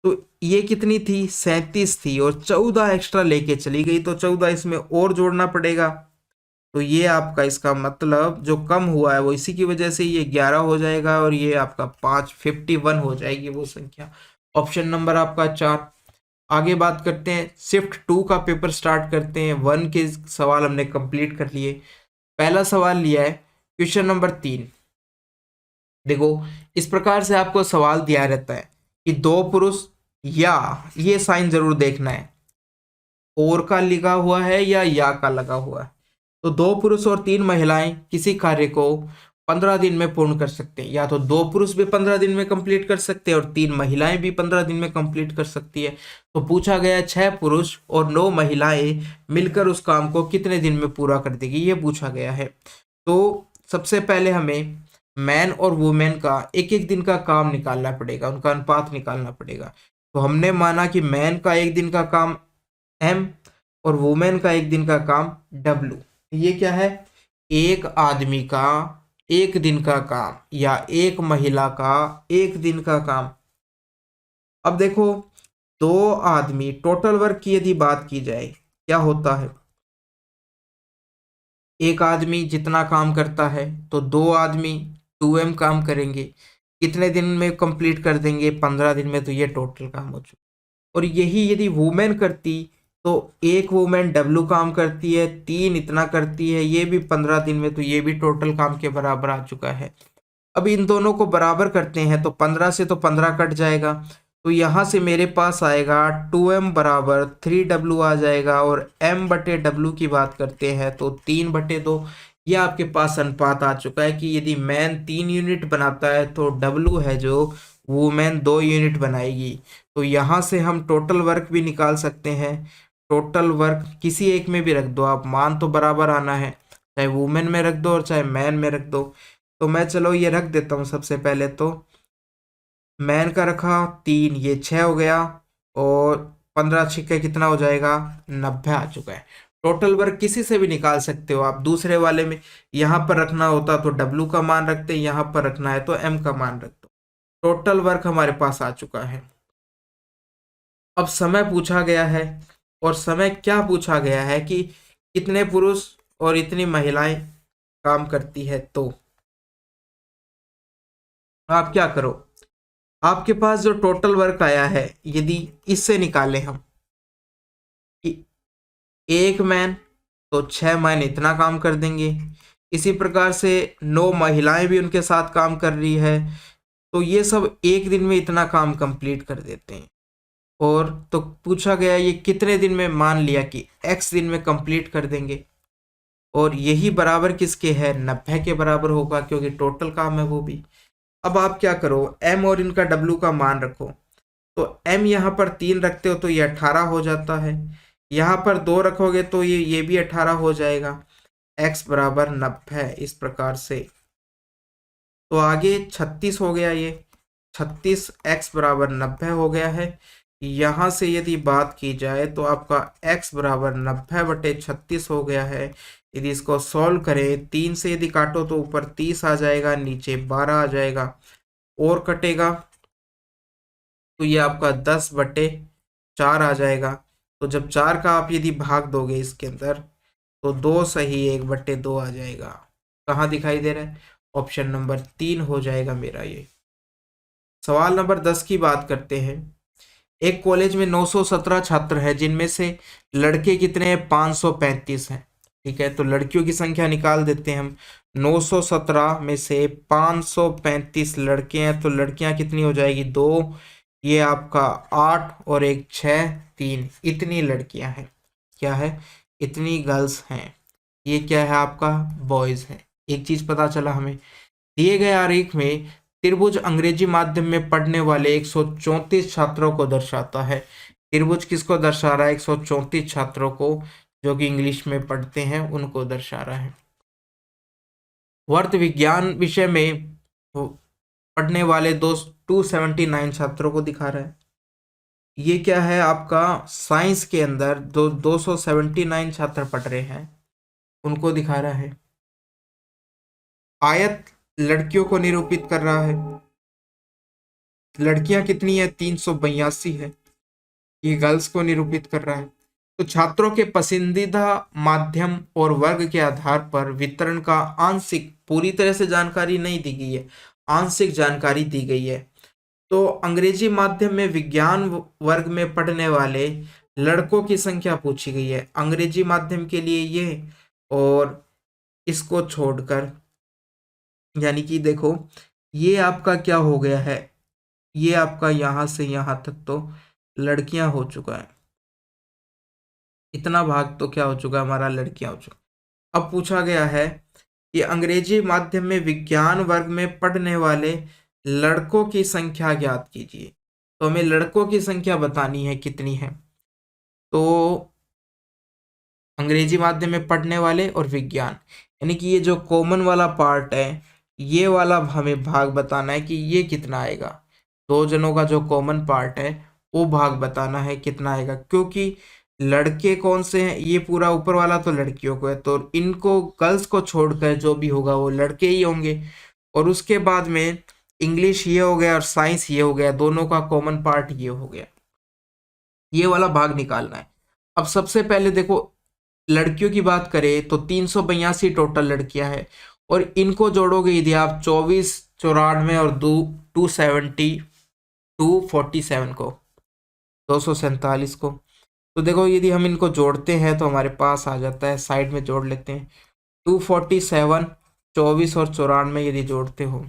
तो ये कितनी थी? 37 थी और 14 एक्स्ट्रा लेके चली गई, तो 14 इसमें और जोड़ना पड़ेगा। तो ये आपका इसका मतलब जो कम हुआ है वो इसी की वजह से ये 11 हो जाएगा और ये आपका 51 हो जाएगी वो संख्या। ऑप्शन नंबर आपका 4। आगे बात करते हैं, शिफ्ट 2 का पेपर स्टार्ट करते हैं। 1 के सवाल हमने कंप्लीट कर लिए। पहला सवाल लिया है क्वेश्चन नंबर 3। देखो इस प्रकार से आपको सवाल दिया रहता है कि दो पुरुष, या ये साइन जरूर देखना है, और का लिखा हुआ है या का लगा हुआ है। तो दो पुरुष और 3 महिलाएं किसी कार्य को 15 दिन में पूर्ण कर सकते हैं। या तो दो पुरुष भी 15 दिन में कंप्लीट कर सकते हैं और 3 महिलाएं भी 15 दिन में कंप्लीट कर सकती है। तो पूछा गया 6 पुरुष और 9 महिलाएं मिलकर उस काम को कितने दिन में पूरा कर देगी, ये पूछा गया है। तो सबसे पहले हमें मैन और वुमेन का एक एक दिन का काम निकालना पड़ेगा, उनका अनुपात निकालना पड़ेगा। तो हमने माना कि मैन का एक दिन का काम M और वुमेन का एक दिन का काम W। ये क्या है? एक आदमी का एक दिन का काम या एक महिला का एक दिन का काम। अब देखो दो आदमी, टोटल वर्क की यदि बात की जाए क्या होता है? एक आदमी जितना काम करता है तो 2 आदमी 2m काम करेंगे, कितने दिन में कंप्लीट कर देंगे? 15 दिन में। तो ये टोटल काम हो चुका। और यही यदि वुमेन करती तो एक वुमेन डब्लू काम करती है, 3 इतना करती है, ये भी 15 दिन में, तो ये भी टोटल काम के बराबर आ चुका है। अब इन दोनों को बराबर करते हैं तो 15 से तो 15 कट जाएगा, तो यहाँ से मेरे पास आएगा 2m बराबर 3w आ जाएगा। और m बटे w की बात करते हैं तो 3/2। यह आपके पास अनुपात आ चुका है कि यदि मैन 3 यूनिट बनाता है तो w है जो वुमेन 2 यूनिट बनाएगी। तो यहाँ से हम टोटल वर्क भी निकाल सकते हैं। टोटल वर्क किसी एक में भी रख दो आप, मान तो बराबर आना है, चाहे वुमेन में रख दो और चाहे मैन में रख दो। तो मैं चलो ये रख देता हूँ। सबसे पहले तो मैन का रखा 3, ये 6 हो गया, और 15 छिक्के कितना हो जाएगा? 90 आ चुका है। टोटल वर्क किसी से भी निकाल सकते हो आप। दूसरे वाले में यहाँ पर रखना होता तो W का मान रखते, यहाँ पर रखना है तो M का मान रख दो। टोटल वर्क हमारे पास आ चुका है। अब समय पूछा गया है, और समय क्या पूछा गया है कि कितने पुरुष और इतनी महिलाएं काम करती है। तो आप क्या करो, आपके पास जो टोटल वर्क आया है यदि इससे निकालें हम कि एक मैन तो 6 मैन इतना काम कर देंगे, इसी प्रकार से 9 महिलाएं भी उनके साथ काम कर रही है, तो ये सब एक दिन में इतना काम कंप्लीट कर देते हैं। और तो पूछा गया ये कितने दिन में, मान लिया कि x दिन में कंप्लीट कर देंगे, और यही बराबर किसके है? 90 के बराबर होगा, क्योंकि टोटल काम है वो भी। अब आप क्या करो, m और इनका w का मान रखो। तो m यहाँ पर 3 रखते हो तो ये 18 हो जाता है, यहाँ पर 2 रखोगे तो ये भी 18 हो जाएगा। x बराबर 90 इस प्रकार से। तो आगे 36 हो गया, ये 36 x बराबर 90 हो गया है। यहाँ से यदि बात की जाए तो आपका x बराबर 90/36 हो गया है। यदि इसको सॉल्व करें, 3 से यदि काटो तो ऊपर 30 आ जाएगा, नीचे 12 आ जाएगा, और कटेगा तो ये आपका 10/4 आ जाएगा। तो जब 4 का आप यदि भाग दोगे इसके अंदर तो 2 सही 1/2 आ जाएगा। कहाँ दिखाई दे रहा है? ऑप्शन नंबर 3 हो जाएगा मेरा ये। सवाल नंबर 10 की बात करते हैं। एक कॉलेज में 917 छात्र हैं, जिनमें से लड़के कितने हैं? 535 हैं। ठीक है, तो लड़कियों की संख्या निकाल देते हैं हम। 917 में से 535 लड़के हैं, तो लड़कियां कितनी हो जाएगी? 2, ये आपका 8 और एक 6, 3, इतनी लड़कियां हैं। क्या है? इतनी गर्ल्स हैं। ये क्या है? आपका बॉयज है। एक चीज पता चला हमें, दिए गए आरेख में त्रिभुज अंग्रेजी माध्यम में पढ़ने वाले 134 छात्रों को दर्शाता है। त्रिभुज किसको दर्शा रहा है? 134 छात्रों को, जो कि इंग्लिश में पढ़ते हैं उनको दर्शा रहा है। वर्त विज्ञान विषय में पढ़ने वाले 279 छात्रों को दिखा रहा है। ये क्या है? आपका साइंस के अंदर 279 छात्र पढ़ रहे हैं, उनको दिखा रहा है। आयत लड़कियों को निरूपित कर रहा है। लड़कियां कितनी है? 382 है। ये गर्ल्स को निरूपित कर रहा है। तो छात्रों के पसंदीदा माध्यम और वर्ग के आधार पर वितरण का आंशिक, पूरी तरह से जानकारी नहीं दी गई है, आंशिक जानकारी दी गई है। तो अंग्रेजी माध्यम में विज्ञान वर्ग में पढ़ने वाले लड़कों की संख्या पूछी गई है, अंग्रेजी माध्यम के लिए ये, और इसको छोड़कर, यानी कि देखो ये आपका क्या हो गया है, ये आपका यहां से यहां तक तो लड़कियां हो चुका है। इतना भाग तो क्या हो चुका है हमारा? लड़कियां हो चुका। अब पूछा गया है कि अंग्रेजी माध्यम में विज्ञान वर्ग में पढ़ने वाले लड़कों की संख्या ज्ञात कीजिए। तो हमें लड़कों की संख्या बतानी है कितनी है। तो अंग्रेजी माध्यम में पढ़ने वाले और विज्ञान, यानी कि ये जो कॉमन वाला पार्ट है, ये वाला हमें भाग बताना है कि ये कितना आएगा। 2 जनों का जो कॉमन पार्ट है वो भाग बताना है कितना आएगा, क्योंकि लड़के कौन से हैं? ये पूरा ऊपर वाला तो लड़कियों को है, तो इनको गर्ल्स को छोड़कर जो भी होगा वो लड़के ही होंगे। और उसके बाद में इंग्लिश ये हो गया और साइंस ये हो गया, दोनों का कॉमन पार्ट ये हो गया। ये वाला भाग निकालना है। अब सबसे पहले देखो लड़कियों की बात करें तो 382 टोटल लड़कियां हैं, और इनको जोड़ोगे यदि आप 24, 94 और 270, 247 को, 247 को, तो देखो यदि हम इनको जोड़ते हैं तो हमारे पास आ जाता है, साइड में जोड़ लेते हैं, 247, 24 और 94 यदि जोड़ते हो,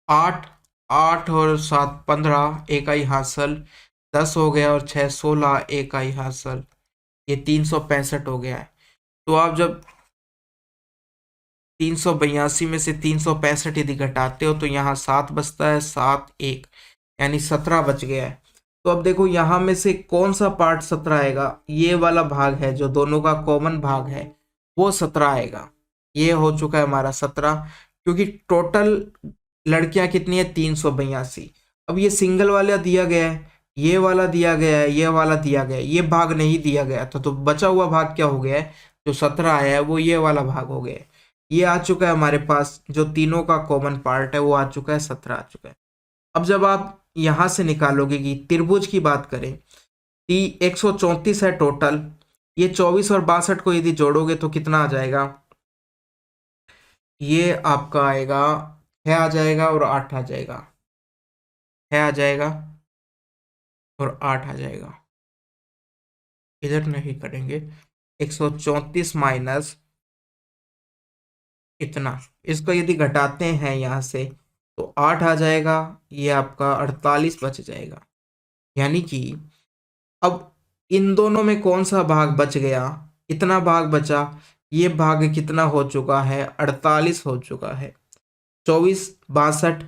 8, 8 और 7 15, एक आई हासिल, 10 हो गया और 6 16, एक आई हासिल, ये 365 हो गया है। तो आप जब 382 में से 365 यदि घटाते हो तो यहाँ 7 बचता है, 7 1, यानी 17 बच गया है। तो अब देखो यहाँ में से कौन सा पार्ट 17 आएगा, ये वाला भाग है जो दोनों का कॉमन भाग है, वो 17 आएगा। ये हो चुका है हमारा 17, क्योंकि टोटल लड़कियां कितनी है, 382। अब ये सिंगल वाला दिया गया है, ये वाला दिया गया है, ये वाला दिया गया है, ये भाग नहीं दिया गया था, तो बचा हुआ भाग क्या हो गया है, जो 17 आया है वो ये वाला भाग हो गया है। ये आ चुका है हमारे पास, जो तीनों का कॉमन पार्ट है वो आ चुका है, 17 आ चुका है। अब जब आप यहां से निकालोगे कि त्रिभुज की बात करें, 134 है टोटल, ये 24 और 62 को यदि जोड़ोगे तो कितना आ जाएगा, ये आपका आएगा 6 आ जाएगा और 8 आ जाएगा, 6 आ जाएगा और 8 आ जाएगा। इधर नहीं करेंगे, 134 माइनस इतना, इसको यदि घटाते हैं यहाँ से तो 8 आ जाएगा, ये आपका 48 बच जाएगा। यानी कि अब इन दोनों में कौन सा भाग बच गया, इतना भाग बचा, ये भाग कितना हो चुका है, 48 हो चुका है। 24 62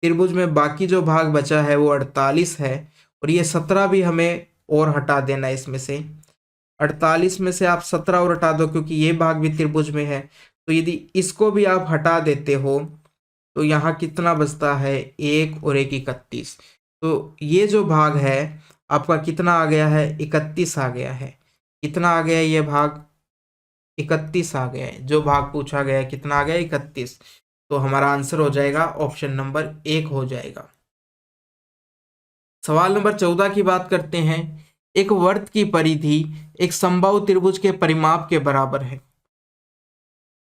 त्रिभुज में बाकी जो भाग बचा है वो 48 है, और ये 17 भी हमें और हटा देना है इसमें से। 48 में से आप 17 और हटा दो, क्योंकि ये भाग भी त्रिभुज में है, तो यदि इसको भी आप हटा देते हो तो यहाँ कितना बचता है, 1 और 1 31। तो ये जो भाग है आपका कितना आ गया है, 31 आ गया है। कितना आ गया है ये भाग, 31 आ गया है। जो भाग पूछा गया है कितना आ गया, 31। तो हमारा आंसर हो जाएगा ऑप्शन नंबर 1 हो जाएगा। सवाल नंबर 14 की बात करते हैं। एक वर्त की परिधि एक समबाहु त्रिभुज के परिमाप के बराबर है।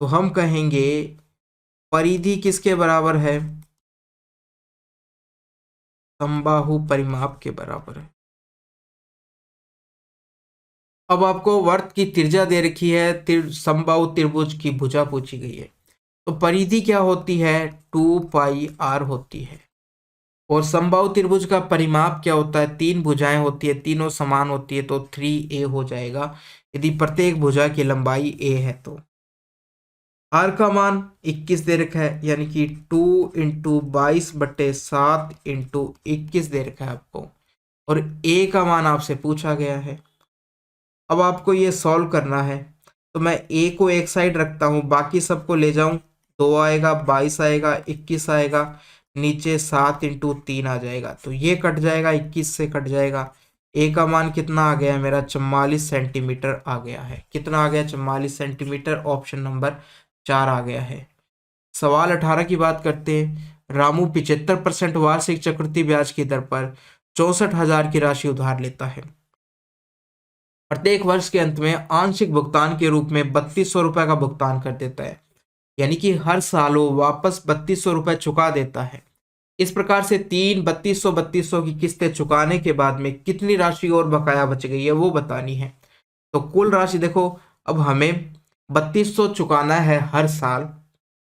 तो हम कहेंगे परिधि किसके बराबर है, समबाहु परिमाप के बराबर है। अब आपको वर्त की त्रिज्या दे रखी है, समबाहु त्रिभुज की भुजा पूछी गई है, तो परिधि क्या होती है, 2 पाई r होती है। और समबाहु त्रिभुज का परिमाप क्या होता है, 3 भुजाएं होती है, तीनों समान होती है, तो 3a हो जाएगा यदि प्रत्येक भुजा की लंबाई a है। तो r का मान 21 दे रखा है, यानी कि 2 इंटू 22/7 इंटू 21 दे रखा है आपको, और a का मान आपसे पूछा गया है। अब आपको ये सॉल्व करना है, तो मैं a को एक साइड रखता हूँ, बाकी सबको ले जाऊं, 2 आएगा, 22 आएगा, 21 आएगा, नीचे 7 इंटू 3 आ जाएगा, तो ये कट जाएगा, 21 से कट जाएगा। a का मान कितना आ गया है मेरा, 44 सेंटीमीटर आ गया है। कितना आ गया, 44 सेंटीमीटर, ऑप्शन नंबर 4 आ गया है। सवाल 18 की बात करते हैं। रामू 75% वार्षिक चक्रवृद्धि ब्याज की दर पर 64,000 की राशि उधार लेता है। प्रत्येक वर्ष के अंत में आंशिक भुगतान के रूप में 3200 रुपए का भुगतान कर देता है, यानी कि हर साल वो वापस 3200 रुपए चुका देता है। इस प्रकार से 3200 की किस्तें चुकाने के बाद में कितनी राशि और बकाया बच गई है वो बतानी है। तो कुल राशि देखो, अब हमें 3200 चुकाना है हर साल,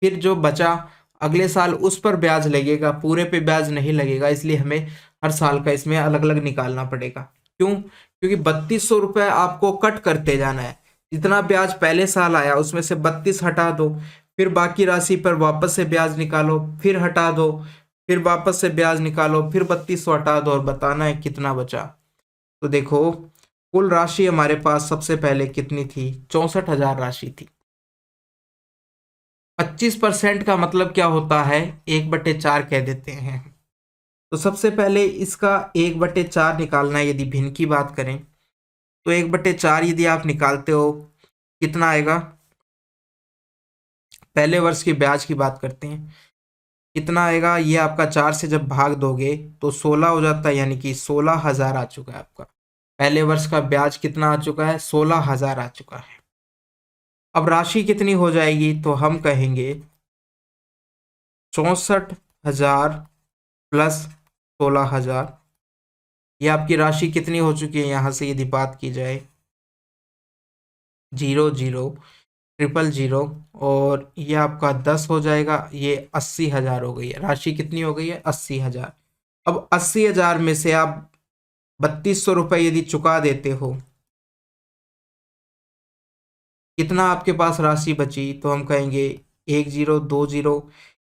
फिर जो बचा अगले साल उस पर ब्याज लगेगा, पूरे पे ब्याज नहीं लगेगा, इसलिए हमें हर साल का इसमें अलग अलग निकालना पड़ेगा। क्यों, क्योंकि 3200 रुपये आपको कट करते जाना है। जितना ब्याज पहले साल आया उसमें से 32 हटा दो, फिर बाकी राशि पर वापस से ब्याज निकालो, फिर हटा दो, फिर वापस से ब्याज निकालो, फिर 3200 हटा दो, और बताना है कितना बचा। तो देखो कुल राशि हमारे पास सबसे पहले कितनी थी, 64,000 राशि थी। 25% का मतलब क्या होता है, 1/4 कह देते हैं। तो सबसे पहले इसका 1/4 निकालना है। यदि भिन्न की बात करें तो 1/4 यदि आप निकालते हो कितना आएगा, पहले वर्ष की ब्याज की बात करते हैं, कितना आएगा, ये आपका 4 से जब भाग दोगे तो 16 हो जाता है, यानी कि 16,000 आ चुका है आपका पहले वर्ष का ब्याज कितना आ चुका है, 16,000 आ चुका है। अब राशि कितनी हो जाएगी, तो हम कहेंगे 64,000 प्लस 16,000। ये आपकी राशि कितनी हो चुकी है, यहाँ से यदि बात की जाए 000000, और ये आपका 10 हो जाएगा, ये 80,000 हो गई है। राशि कितनी हो गई है, 80,000। अब 80,000 में से आप 3200 रुपये यदि चुका देते हो, कितना आपके पास राशि बची, तो हम कहेंगे 1020,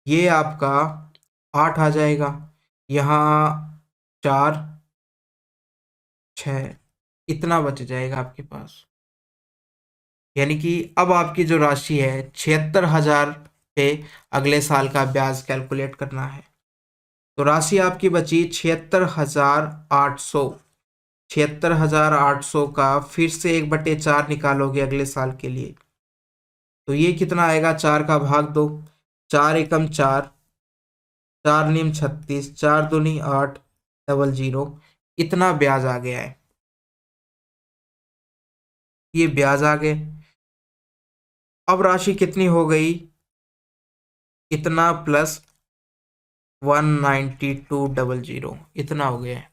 ये आपका 8 आ जाएगा, यहाँ 4 6 इतना बच जाएगा आपके पास। यानी कि अब आपकी जो राशि है 76,000 पे अगले साल का ब्याज कैलकुलेट करना है। तो राशि आपकी बची 76,800। 76,800 का फिर से 1/4 निकालोगे अगले साल के लिए, तो ये कितना आएगा, 4 का भाग दो, 4 एकम 4, 4 नीम 36, 4 दूनी 8, 00, इतना ब्याज आ गया है। ये ब्याज आ गए। अब राशि कितनी हो गई, इतना प्लस 19200, इतना हो गया है।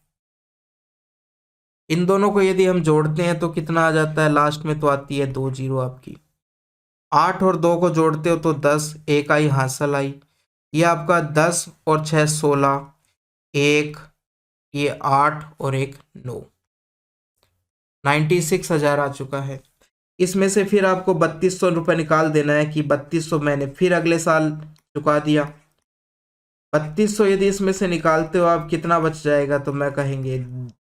इन दोनों को यदि हम जोड़ते हैं तो कितना आ जाता है, लास्ट में तो आती है 2 जीरो आपकी। 8 और 2 को जोड़ते हो तो 10, एक आई हासिल आई, ये आपका 10 और 6 16, एक, ये 8 और एक 9, 96,000 आ चुका है। इसमें से फिर आपको 3200 रुपये निकाल देना है कि 3200 मैंने फिर अगले साल चुका दिया। 3200 यदि इसमें से निकालते हो आप, कितना बच जाएगा, तो मैं कहेंगे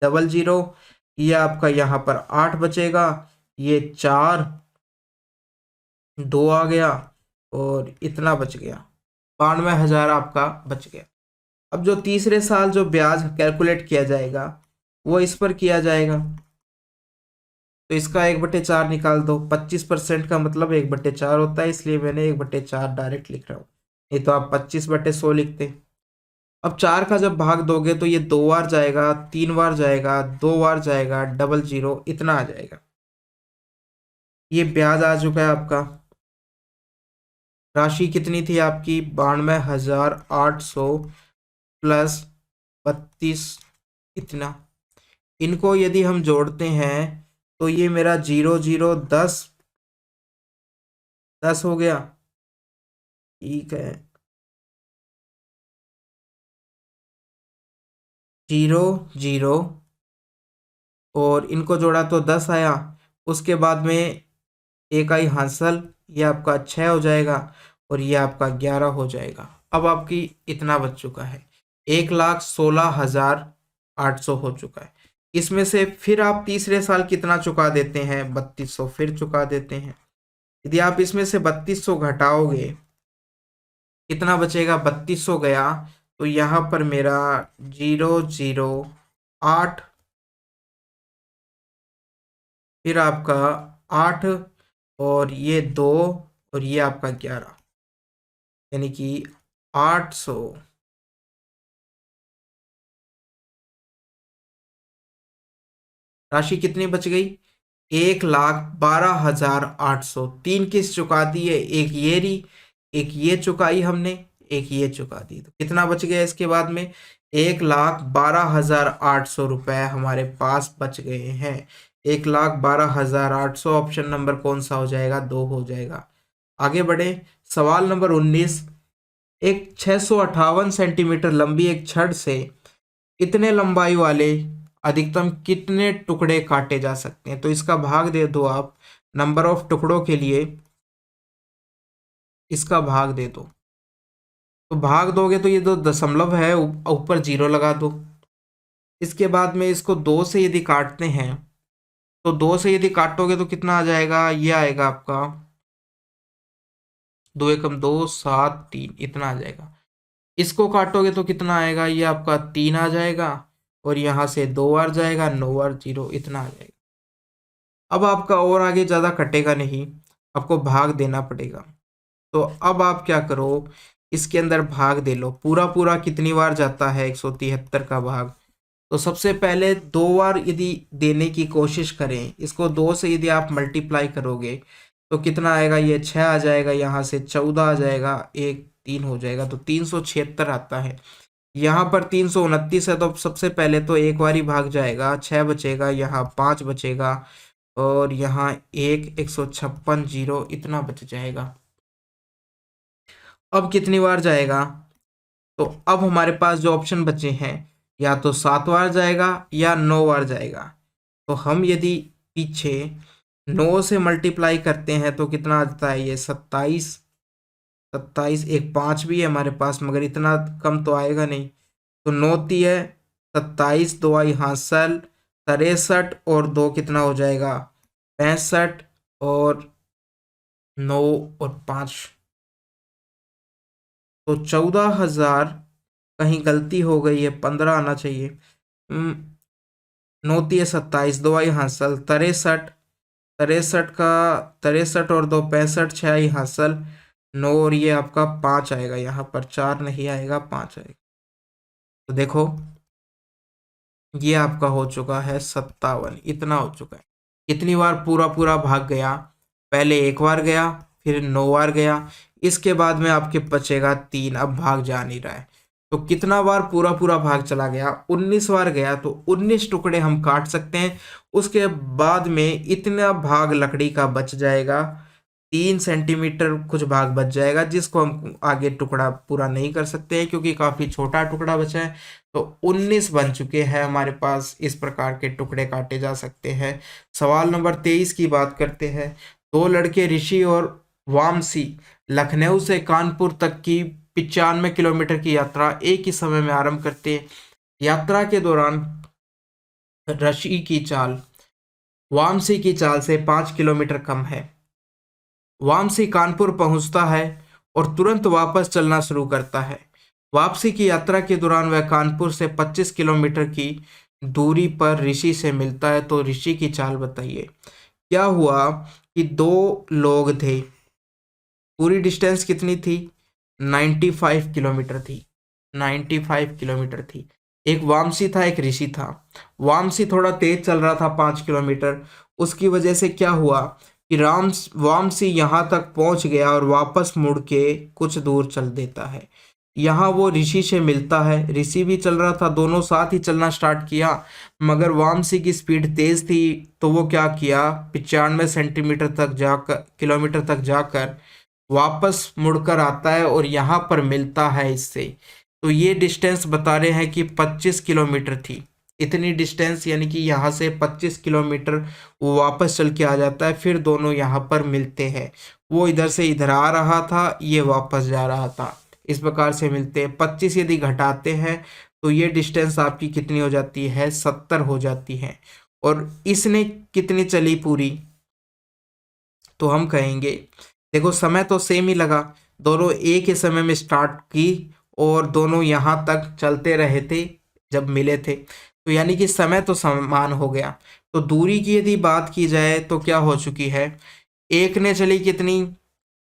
00, ये आपका यहाँ पर 8 बचेगा, ये 4, 2 आ गया, और इतना बच गया, 92,000 आपका बच गया। अब जो तीसरे साल जो ब्याज कैलकुलेट किया जाएगा वो इस पर किया जाएगा, तो इसका 1/4 निकाल दो। 25% का मतलब 1/4 होता है, इसलिए मैंने 1/4 डायरेक्ट लिख रहा हूँ, नहीं तो आप 25/100 लिखते। अब 4 का जब भाग दोगे तो ये 2 बार जाएगा, 3 बार जाएगा, 2 बार जाएगा, 00, इतना आ जाएगा। ये ब्याज आ चुका है आपका। राशि कितनी थी आपकी, 92,800 प्लस 32, इतना। इनको यदि हम जोड़ते हैं तो ये मेरा 0010 10 हो गया, ठीक है, 00, और इनको जोड़ा तो 10 आया, उसके बाद में एक आई हासिल, ये आपका 6 हो जाएगा, और ये आपका 11 हो जाएगा। अब आपकी इतना बच चुका है, 1,16,800 हो चुका है। इसमें से फिर आप तीसरे साल कितना चुका देते हैं, 3200 फिर चुका देते हैं। यदि आप इसमें से 3200 घटाओगे, कितना बचेगा, 3200 गया, तो यहाँ पर मेरा 008, फिर आपका 8, और ये 2, और ये आपका 11, यानी कि 800। राशि कितनी बच गई, 1,12,800। 3 किस्त चुका दी है, एक ये रही, एक ये चुकाई हमने, एक ये चुका दी, तो कितना बच गया इसके बाद में, 1,12,800 रुपये हमारे पास बच गए हैं। 1,12,800, ऑप्शन नंबर कौन सा हो जाएगा, 2 हो जाएगा। आगे बढ़े, सवाल नंबर 19। एक 658 सेंटीमीटर लंबी एक छड़ से इतने लंबाई वाले अधिकतम कितने टुकड़े काटे जा सकते हैं, तो इसका भाग दे दो आप, नंबर ऑफ टुकड़ों के लिए इसका भाग दे दो। तो भाग दोगे तो ये दो दशमलव है, ऊपर 0 लगा दो। इसके बाद में इसको 2 से यदि काटते हैं, तो 2 से यदि काटोगे तो कितना आ जाएगा, ये आएगा आपका 2 एकम 2, 7, 3, इतना आ जाएगा। इसको काटोगे तो कितना आएगा, ये आपका 3 आ जाएगा, और यहाँ से 2 बार जाएगा, 9 बार 0, इतना आ जाएगा। अब आपका और आगे ज़्यादा कटेगा नहीं, आपको भाग देना पड़ेगा। तो अब आप क्या करो, इसके अंदर भाग दे लो, पूरा पूरा कितनी बार जाता है, 173 का भाग, तो सबसे पहले 2 बार यदि देने की कोशिश करें, इसको 2 से यदि आप मल्टीप्लाई करोगे तो कितना आएगा, ये 6 आ जाएगा, यहाँ से 14 आ जाएगा, एक 3 हो जाएगा, तो 376 आता है। यहाँ पर 329 है, तो सबसे पहले तो एक बार ही भाग जाएगा, 6 बचेगा, यहाँ 5 बचेगा, और यहाँ 156 जीरो इतना बच जाएगा। अब कितनी बार जाएगा, तो अब हमारे पास जो ऑप्शन बचे हैं, या तो 7 बार जाएगा या 9 बार जाएगा। तो हम यदि पीछे 9 से मल्टीप्लाई करते हैं तो कितना आता है, ये 27, 27, एक 5 भी है हमारे पास, मगर इतना कम तो आएगा नहीं। तो 9 ती है 27, 2 आई हासिल 63, और 2 कितना हो जाएगा 65, और 9 और 5, तो 14,000, कहीं गलती हो गई है, 15 आना चाहिए। 9 ती है 27, 2 आई हासिल 63, 63 का 63 और 2 65, 6 आई हासिल 9, और ये आपका 5 आएगा, यहाँ पर 4 नहीं आएगा, 5 आएगा। तो देखो ये आपका हो चुका है 57, इतना हो चुका है। कितनी बार पूरा पूरा भाग गया, पहले एक बार गया, फिर 9 बार गया, इसके बाद में आपके बचेगा 3, अब भाग जा नहीं रहा है। तो कितना बार पूरा पूरा भाग चला गया, 19 बार गया, तो 19 टुकड़े हम काट सकते हैं। उसके बाद में इतना भाग लकड़ी का बच जाएगा, 3 सेंटीमीटर कुछ भाग बच जाएगा, जिसको हम आगे टुकड़ा पूरा नहीं कर सकते हैं क्योंकि काफी छोटा टुकड़ा बचा है। तो 19 बन चुके हैं हमारे पास, इस प्रकार के टुकड़े काटे जा सकते हैं। सवाल नंबर 23 की बात करते हैं। 2 लड़के ऋषि और वामसी लखनऊ से कानपुर तक की 95 किलोमीटर की यात्रा एक ही समय में आरंभ करते हैं। यात्रा के दौरान ऋषि की चाल वामसी की चाल से 5 किलोमीटर कम है। वामसी कानपुर पहुंचता है और तुरंत वापस चलना शुरू करता है। वापसी की यात्रा के दौरान वह कानपुर से 25 किलोमीटर की दूरी पर ऋषि से मिलता है। तो ऋषि की चाल बताइए। क्या हुआ कि 2 लोग थे, पूरी डिस्टेंस कितनी थी, 95 किलोमीटर थी, 95 किलोमीटर थी। एक वामसी था, एक ऋषि था। वामसी थोड़ा तेज चल रहा था 5 किलोमीटर, उसकी वजह से क्या हुआ कि वामसी यहाँ तक पहुँच गया और वापस मुड़ के कुछ दूर चल देता है। यहाँ वो ऋषि से मिलता है, ऋषि भी चल रहा था, दोनों साथ ही चलना स्टार्ट किया, मगर वामसी की स्पीड तेज थी, तो वो क्या किया, 95 सेंटीमीटर तक जाकर किलोमीटर तक जाकर वापस मुड़कर आता है और यहाँ पर मिलता है इससे। तो ये डिस्टेंस बता रहे हैं कि 25 किलोमीटर थी। इतनी डिस्टेंस यानी कि यहाँ से 25 किलोमीटर वो वापस चल के आ जाता है, फिर दोनों यहाँ पर मिलते हैं। वो इधर से इधर आ रहा था, ये वापस जा रहा था, इस प्रकार से मिलते हैं। 25 यदि घटाते हैं तो ये डिस्टेंस आपकी कितनी हो जाती है, 70 हो जाती है। और इसने कितनी चली पूरी, तो हम कहेंगे देखो समय तो सेम ही लगा, दोनों एक ही समय में स्टार्ट की और दोनों यहाँ तक चलते रहे थे जब मिले थे, तो यानी कि समय तो समान हो गया। तो दूरी की यदि बात की जाए तो क्या हो चुकी है, एक ने चली कितनी,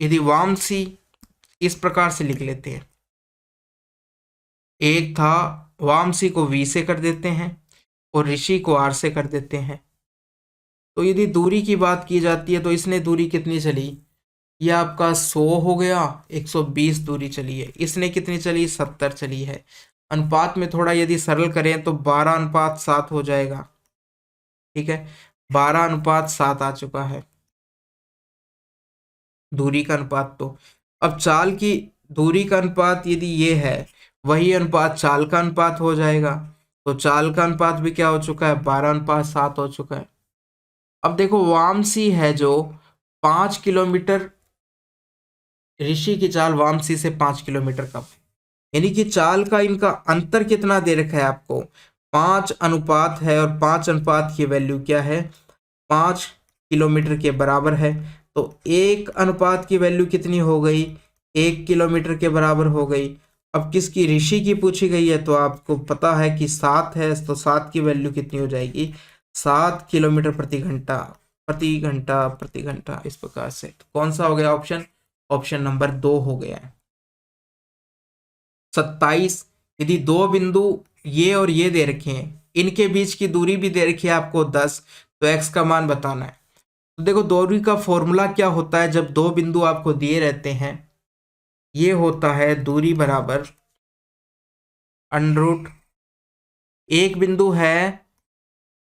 यदि वामसी इस प्रकार से लिख लेते हैं, एक था, वामसी को वी से कर देते हैं और ऋषि को आर से कर देते हैं। तो यदि दूरी की बात की जाती है तो इसने दूरी कितनी चली, ये आपका 100 हो गया, 120 दूरी चली है। इसने कितनी चली, 70 चली है। अनुपात में थोड़ा यदि सरल करें तो 12:7 हो जाएगा। ठीक है, 12:7 आ चुका है दूरी का अनुपात। तो अब चाल की दूरी का अनुपात यदि ये है, वही अनुपात चाल का अनुपात हो जाएगा। तो चाल का अनुपात भी क्या हो चुका है, 12:7 हो चुका है। अब देखो वामसी है जो 5 किलोमीटर, ऋषि की चाल वामसी से 5 किलोमीटर कम है, यानी कि चाल का इनका अंतर कितना दे रखा है आपको, 5 अनुपात है, और 5 अनुपात की वैल्यू क्या है, 5 किलोमीटर के बराबर है। तो 1 अनुपात की वैल्यू कितनी हो गई, 1 किलोमीटर के बराबर हो गई। अब किसकी, ऋषि की पूछी गई है, तो आपको पता है कि 7 है, तो 7 की वैल्यू कितनी हो जाएगी, 7 किलोमीटर प्रति घंटा, प्रति घंटा, प्रति घंटा, इस प्रकार से। तो कौन सा हो गया ऑप्शन, ऑप्शन नंबर 2 हो गया है। 27, यदि 2 बिंदु ये और ये दे रखे हैं, इनके बीच की दूरी भी दे रखी है आपको 10, तो x का मान बताना है। तो देखो दूरी का फॉर्मूला क्या होता है जब दो बिंदु आपको दिए रहते हैं, ये होता है दूरी बराबर अंडर रूट, एक बिंदु है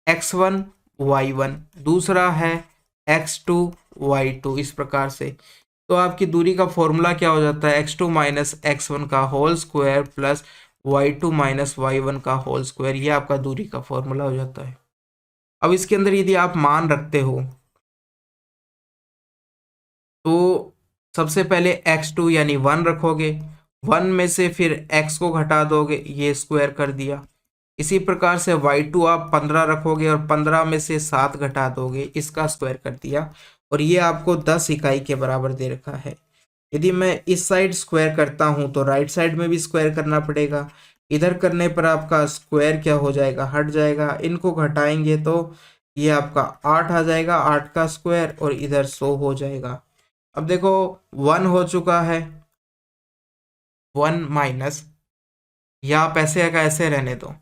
x1 y1, दूसरा है x2 y2, इस प्रकार से। तो आपकी दूरी का फॉर्मूला क्या हो जाता है, x2 माइनस x1 का whole square plus y2 minus y1 का होल स्क्वायर, ये आपका दूरी का फॉर्मूला हो जाता है। अब इसके अंदर यदि आप मान रखते हो तो सबसे पहले x2 यानी 1 रखोगे, 1 में से फिर x को घटा दोगे, ये स्क्वायर कर दिया। इसी प्रकार से y2 आप 15 रखोगे और 15 में से 7 घटा दोगे, इसका स्क्वायर कर दिया, और ये आपको 10 इकाई के बराबर दे रखा है। यदि मैं इस साइड स्क्वायर करता हूं तो राइट साइड में भी स्क्वायर करना पड़ेगा। इधर करने पर आपका स्क्वायर क्या हो जाएगा, हट जाएगा, इनको घटाएंगे तो ये आपका 8 आ जाएगा, 8 का स्क्वायर, और इधर 100 हो जाएगा। अब देखो 1 हो चुका है, 1 माइनस, या आप ऐसे का ऐसे रहने दो,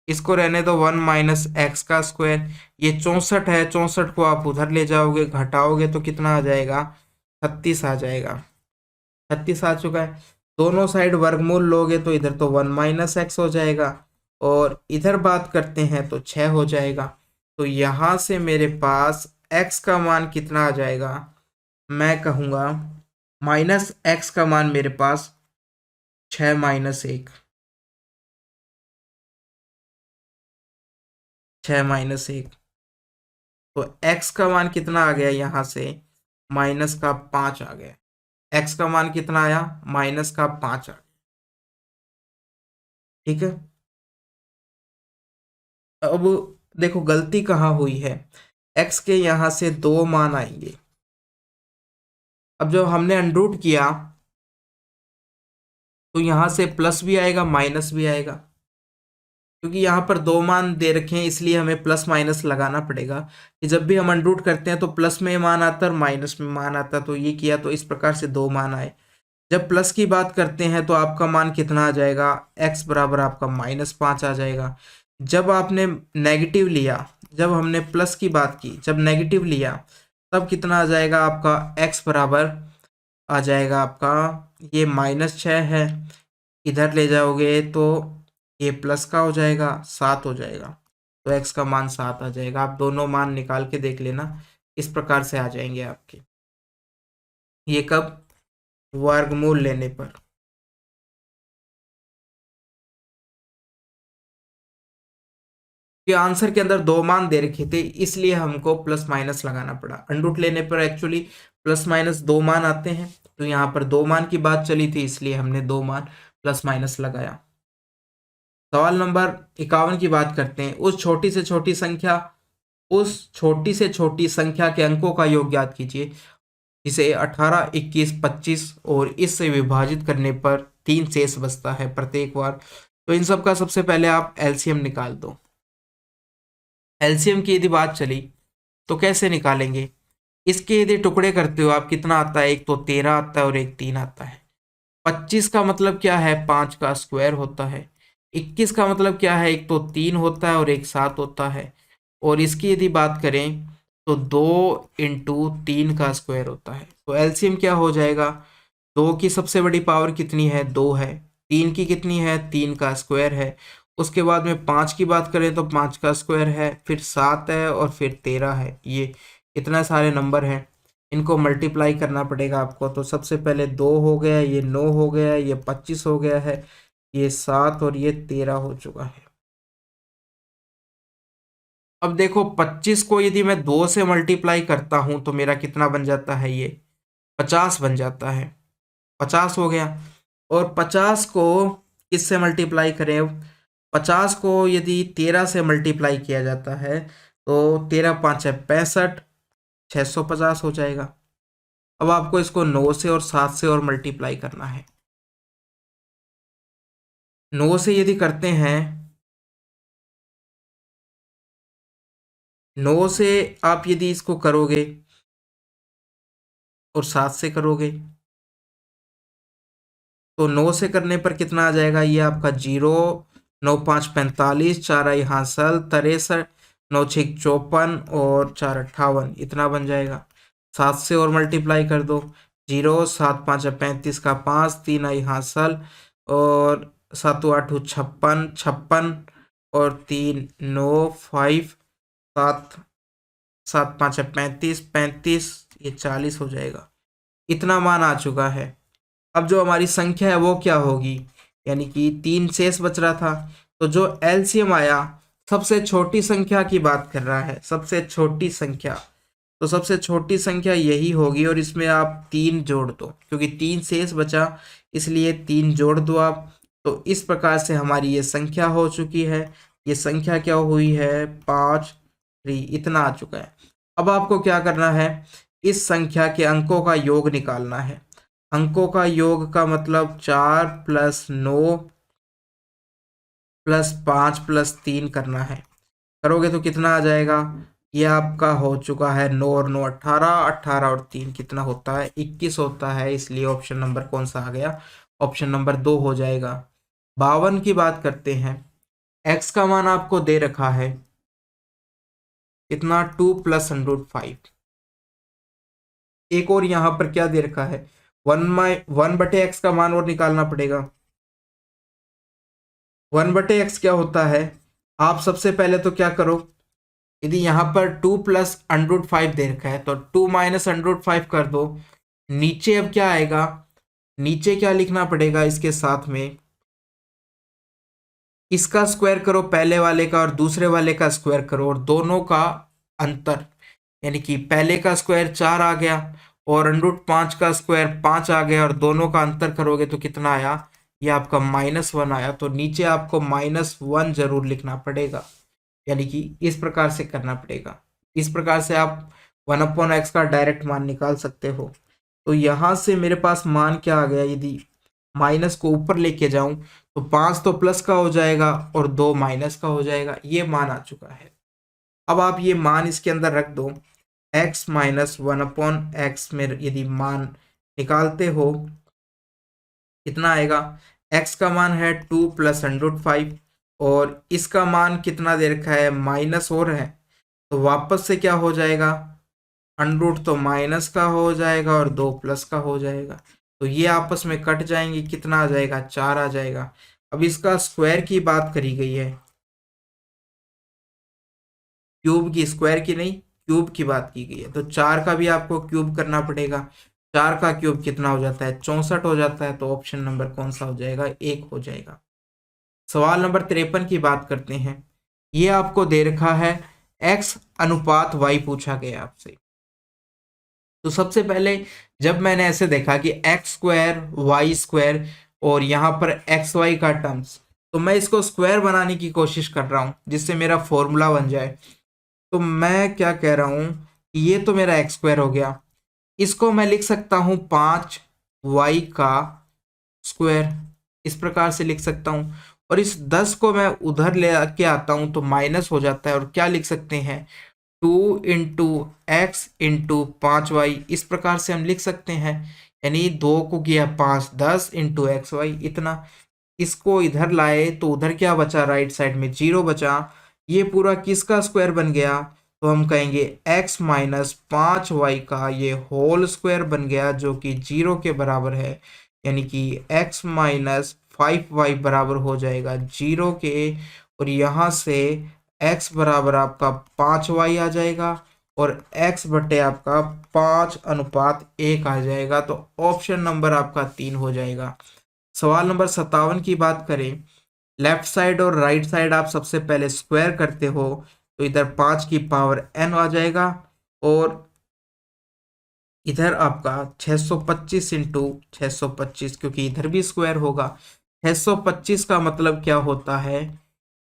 इसको रहने दो 1 माइनस एक्स का स्क्वायर, ये 64 है, 64 को आप उधर ले जाओगे, घटाओगे तो कितना आ जाएगा, 36 आ जाएगा। 36 आ चुका है। दोनों साइड वर्गमूल लोगे तो इधर तो 1 माइनस एक्स हो जाएगा, और इधर बात करते हैं तो 6 हो जाएगा। तो यहाँ से मेरे पास x का मान कितना आ जाएगा, मैं कहूँगा माइनस एक्स का मान मेरे पास 6 माइनस 1, 6 माइनस 1, तो x का मान कितना आ गया यहाँ से, माइनस का 5 आ गया। x का मान कितना आया, माइनस का 5 आ गया। ठीक है। अब देखो गलती कहाँ हुई है, x के यहाँ से दो मान आएंगे। अब जब हमने अनरूट किया तो यहाँ से प्लस भी आएगा माइनस भी आएगा, क्योंकि यहाँ पर दो मान दे रखे हैं इसलिए हमें प्लस माइनस लगाना पड़ेगा कि जब भी हम अनरूट करते हैं तो प्लस में मान आता है और माइनस में मान आता है। तो ये किया तो इस प्रकार से दो मान आए। जब प्लस की बात करते हैं तो आपका मान कितना आ जाएगा, x बराबर आपका -5 आ जाएगा। जब आपने नेगेटिव लिया, जब हमने प्लस की बात की, जब नेगेटिव लिया तब कितना आ जाएगा आपका, x बराबर आ जाएगा आपका, ये -6 है, इधर ले जाओगे तो ये प्लस का हो जाएगा, 7 हो जाएगा। तो x का मान 7 आ जाएगा। आप दोनों मान निकाल के देख लेना, इस प्रकार से आ जाएंगे आपके। ये कब, वर्गमूल लेने पर। कि आंसर के अंदर दो मान दे रखे थे इसलिए हमको प्लस माइनस लगाना पड़ा। अंडरूट लेने पर एक्चुअली प्लस माइनस दो मान आते हैं, तो यहाँ पर दो मान की बात चली थी इसलिए हमने दो मान प्लस माइनस लगाया। सवाल नंबर 51 की बात करते हैं। उस छोटी से छोटी संख्या के अंकों का योग ज्ञात कीजिए जिसे 18, 21, 25 और इससे विभाजित करने पर 3 शेष बचता है प्रत्येक बार। तो इन सब का सबसे पहले आप एलसीएम निकाल दो। एलसीएम की यदि बात चली तो कैसे निकालेंगे, इसके यदि टुकड़े करते हो आप, कितना आता है, एक तो 13 आता है और एक 3 आता है। 25 का मतलब क्या है, 5 का स्क्वायर होता है। 21 का मतलब क्या है, एक तो 3 होता है और एक 7 होता है। और इसकी यदि बात करें तो 2 इंटू 3 का स्क्वायर होता है। तो एलसीएम क्या हो जाएगा, 2 की सबसे बड़ी पावर कितनी है, 2 है। 3 की कितनी है, 3 का स्क्वायर है। उसके बाद में 5 की बात करें तो 5 का स्क्वायर है, फिर 7 है और फिर 13 है। ये इतना सारे नंबर हैं, इनको मल्टीप्लाई करना पड़ेगा आपको। तो सबसे पहले 2 हो गया, ये 9 हो गया, ये 25 हो गया है, ये 7 और ये 13 हो चुका है। अब देखो 25 को यदि मैं 2 से मल्टीप्लाई करता हूं तो मेरा कितना बन जाता है, ये 50 बन जाता है। 50 हो गया। और 50 को किससे मल्टीप्लाई करें, 50 को यदि 13 से मल्टीप्लाई किया जाता है तो 13 5 है 65, 650 हो जाएगा। अब आपको इसको 9 से और 7 से और मल्टीप्लाई करना है। 9 से यदि करते हैं, 9 से आप यदि इसको करोगे और 7 से करोगे तो 9 से करने पर कितना आ जाएगा, ये आपका 0, 9×5 45, 4 हासिल 63, 9×6 54 और 4 58, इतना बन जाएगा। 7 से और मल्टीप्लाई कर दो, 0, 7×5 35 का 5, 3 आई हासिल और 7×8 56, 56 और 3 9 5 7, 7×5 35, 35, ये 40 हो जाएगा। इतना मान आ चुका है। अब जो हमारी संख्या है वो क्या होगी, यानी कि 3 शेष बच रहा था, तो जो एलसीएम आया सबसे छोटी संख्या की बात कर रहा है, सबसे छोटी संख्या, तो सबसे छोटी संख्या यही होगी और इसमें आप 3 जोड़ दो, क्योंकि 3 शेष बचा इसलिए 3 जोड़ दो आप। तो इस प्रकार से हमारी ये संख्या हो चुकी है। ये संख्या क्या हुई है, 5 3, इतना आ चुका है। अब आपको क्या करना है, इस संख्या के अंकों का योग निकालना है। अंकों का योग का मतलब 4 + 9 + 5 + 3 करना है। करोगे तो कितना आ जाएगा, ये आपका हो चुका है 9 और 9 18, 18 और 3 कितना होता है, 21 होता है। इसलिए ऑप्शन नंबर कौन सा आ गया, ऑप्शन नंबर 2 हो जाएगा। 52 की बात करते हैं। x का मान आपको दे रखा है कितना, 2 + √5। एक और यहाँ पर क्या दे रखा है, 1/x का मान और निकालना पड़ेगा। 1/x क्या होता है, आप सबसे पहले तो क्या करो, यदि यहाँ पर 2 + √5 दे रखा है तो 2 - √5 कर दो। नीचे अब क्या आएगा, नीचे क्या लिखना पड़ेगा, इसके साथ में इसका स्क्वायर करो पहले वाले का और दूसरे वाले का स्क्वायर करो और दोनों का अंतर, यानी कि पहले का स्क्वायर 4 आ गया और √5 का स्क्वायर 5 आ गया और दोनों का अंतर करोगे तो कितना आया, ये आपका -1 आया। तो नीचे आपको -1 जरूर लिखना पड़ेगा, यानी कि इस प्रकार से करना पड़ेगा। इस प्रकार से आप 1/x का डायरेक्ट मान निकाल सकते हो। तो यहाँ से मेरे पास मान क्या आ गया, यदि माइनस को ऊपर लेके जाऊं तो 5 तो प्लस का हो जाएगा और 2 माइनस का हो जाएगा, ये मान आ चुका है। अब आप ये मान इसके अंदर रख दो, x - 1/x में यदि मान निकालते हो कितना आएगा, x का मान है 2 + √5 और इसका मान कितना दे रखा है, माइनस हो रहा है, तो वापस से क्या हो जाएगा, √ तो माइनस का हो जाएगा और 2 प्लस का हो जाएगा। तो ये आपस में कट जाएंगे, कितना आ जाएगा, 4 आ जाएगा। अब इसका स्क्वायर की बात करी गई है, क्यूब की, स्क्वायर की नहीं, क्यूब की बात की गई है, तो 4 का भी आपको क्यूब करना पड़ेगा। 4 का क्यूब कितना हो जाता है, 64 हो जाता है। तो ऑप्शन नंबर कौन सा हो जाएगा, 1 हो जाएगा। सवाल नंबर 53 की बात करते हैं। ये आपको दे रखा है x/y पूछा गया आपसे। तो सबसे पहले जब मैंने ऐसे देखा कि x² y² और यहाँ पर xy का टर्म्स, तो मैं इसको स्क्वायर बनाने की कोशिश कर रहा हूँ जिससे मेरा फॉर्मूला बन जाए। तो मैं क्या कह रहा हूँ कि ये तो मेरा x² हो गया, इसको मैं लिख सकता हूँ 5y का स्क्वायर, इस प्रकार से लिख सकता हूँ। और इस 10 को मैं उधर ले के आता हूँ तो माइनस हो जाता है और क्या लिख सकते हैं, 2 × x × 5y, इस प्रकार से हम लिख सकते हैं। यानी 2 को किया 5, 10 × xy इतना। इसको इधर लाए तो उधर क्या बचा, राइट साइड में 0 बचा। ये पूरा किसका स्क्वायर बन गया, तो हम कहेंगे x - 5y का ये होल स्क्वायर बन गया, जो कि 0 के बराबर है। यानी कि x - 5y बराबर हो जाएगा 0 के, और यहाँ से x बराबर आपका 5y आ जाएगा और x बटे आपका 5:1 आ जाएगा। तो ऑप्शन नंबर आपका 3 हो जाएगा। सवाल नंबर 57 की बात करें, लेफ्ट साइड और राइट साइड आप सबसे पहले स्क्वायर करते हो तो इधर 5 की पावर n आ जाएगा और इधर आपका 625 × 625, क्योंकि इधर भी स्क्वायर होगा। 625 का मतलब क्या होता है,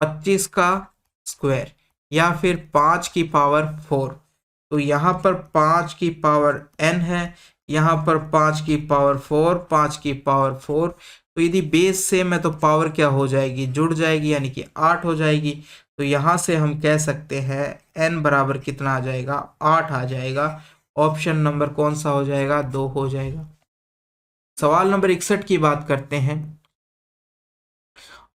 25 का स्क्वायर या फिर 5 की पावर 4। तो यहाँ पर 5 की पावर n है, यहाँ पर 5 की पावर 4, 5 की पावर 4। तो यदि बेस सेम है तो पावर क्या हो जाएगी, जुड़ जाएगी, यानी कि 8 हो जाएगी। तो यहाँ से हम कह सकते हैं n बराबर कितना आ जाएगा, 8 आ जाएगा। ऑप्शन नंबर कौन सा हो जाएगा, 2 हो जाएगा। सवाल नंबर 61 की बात करते हैं।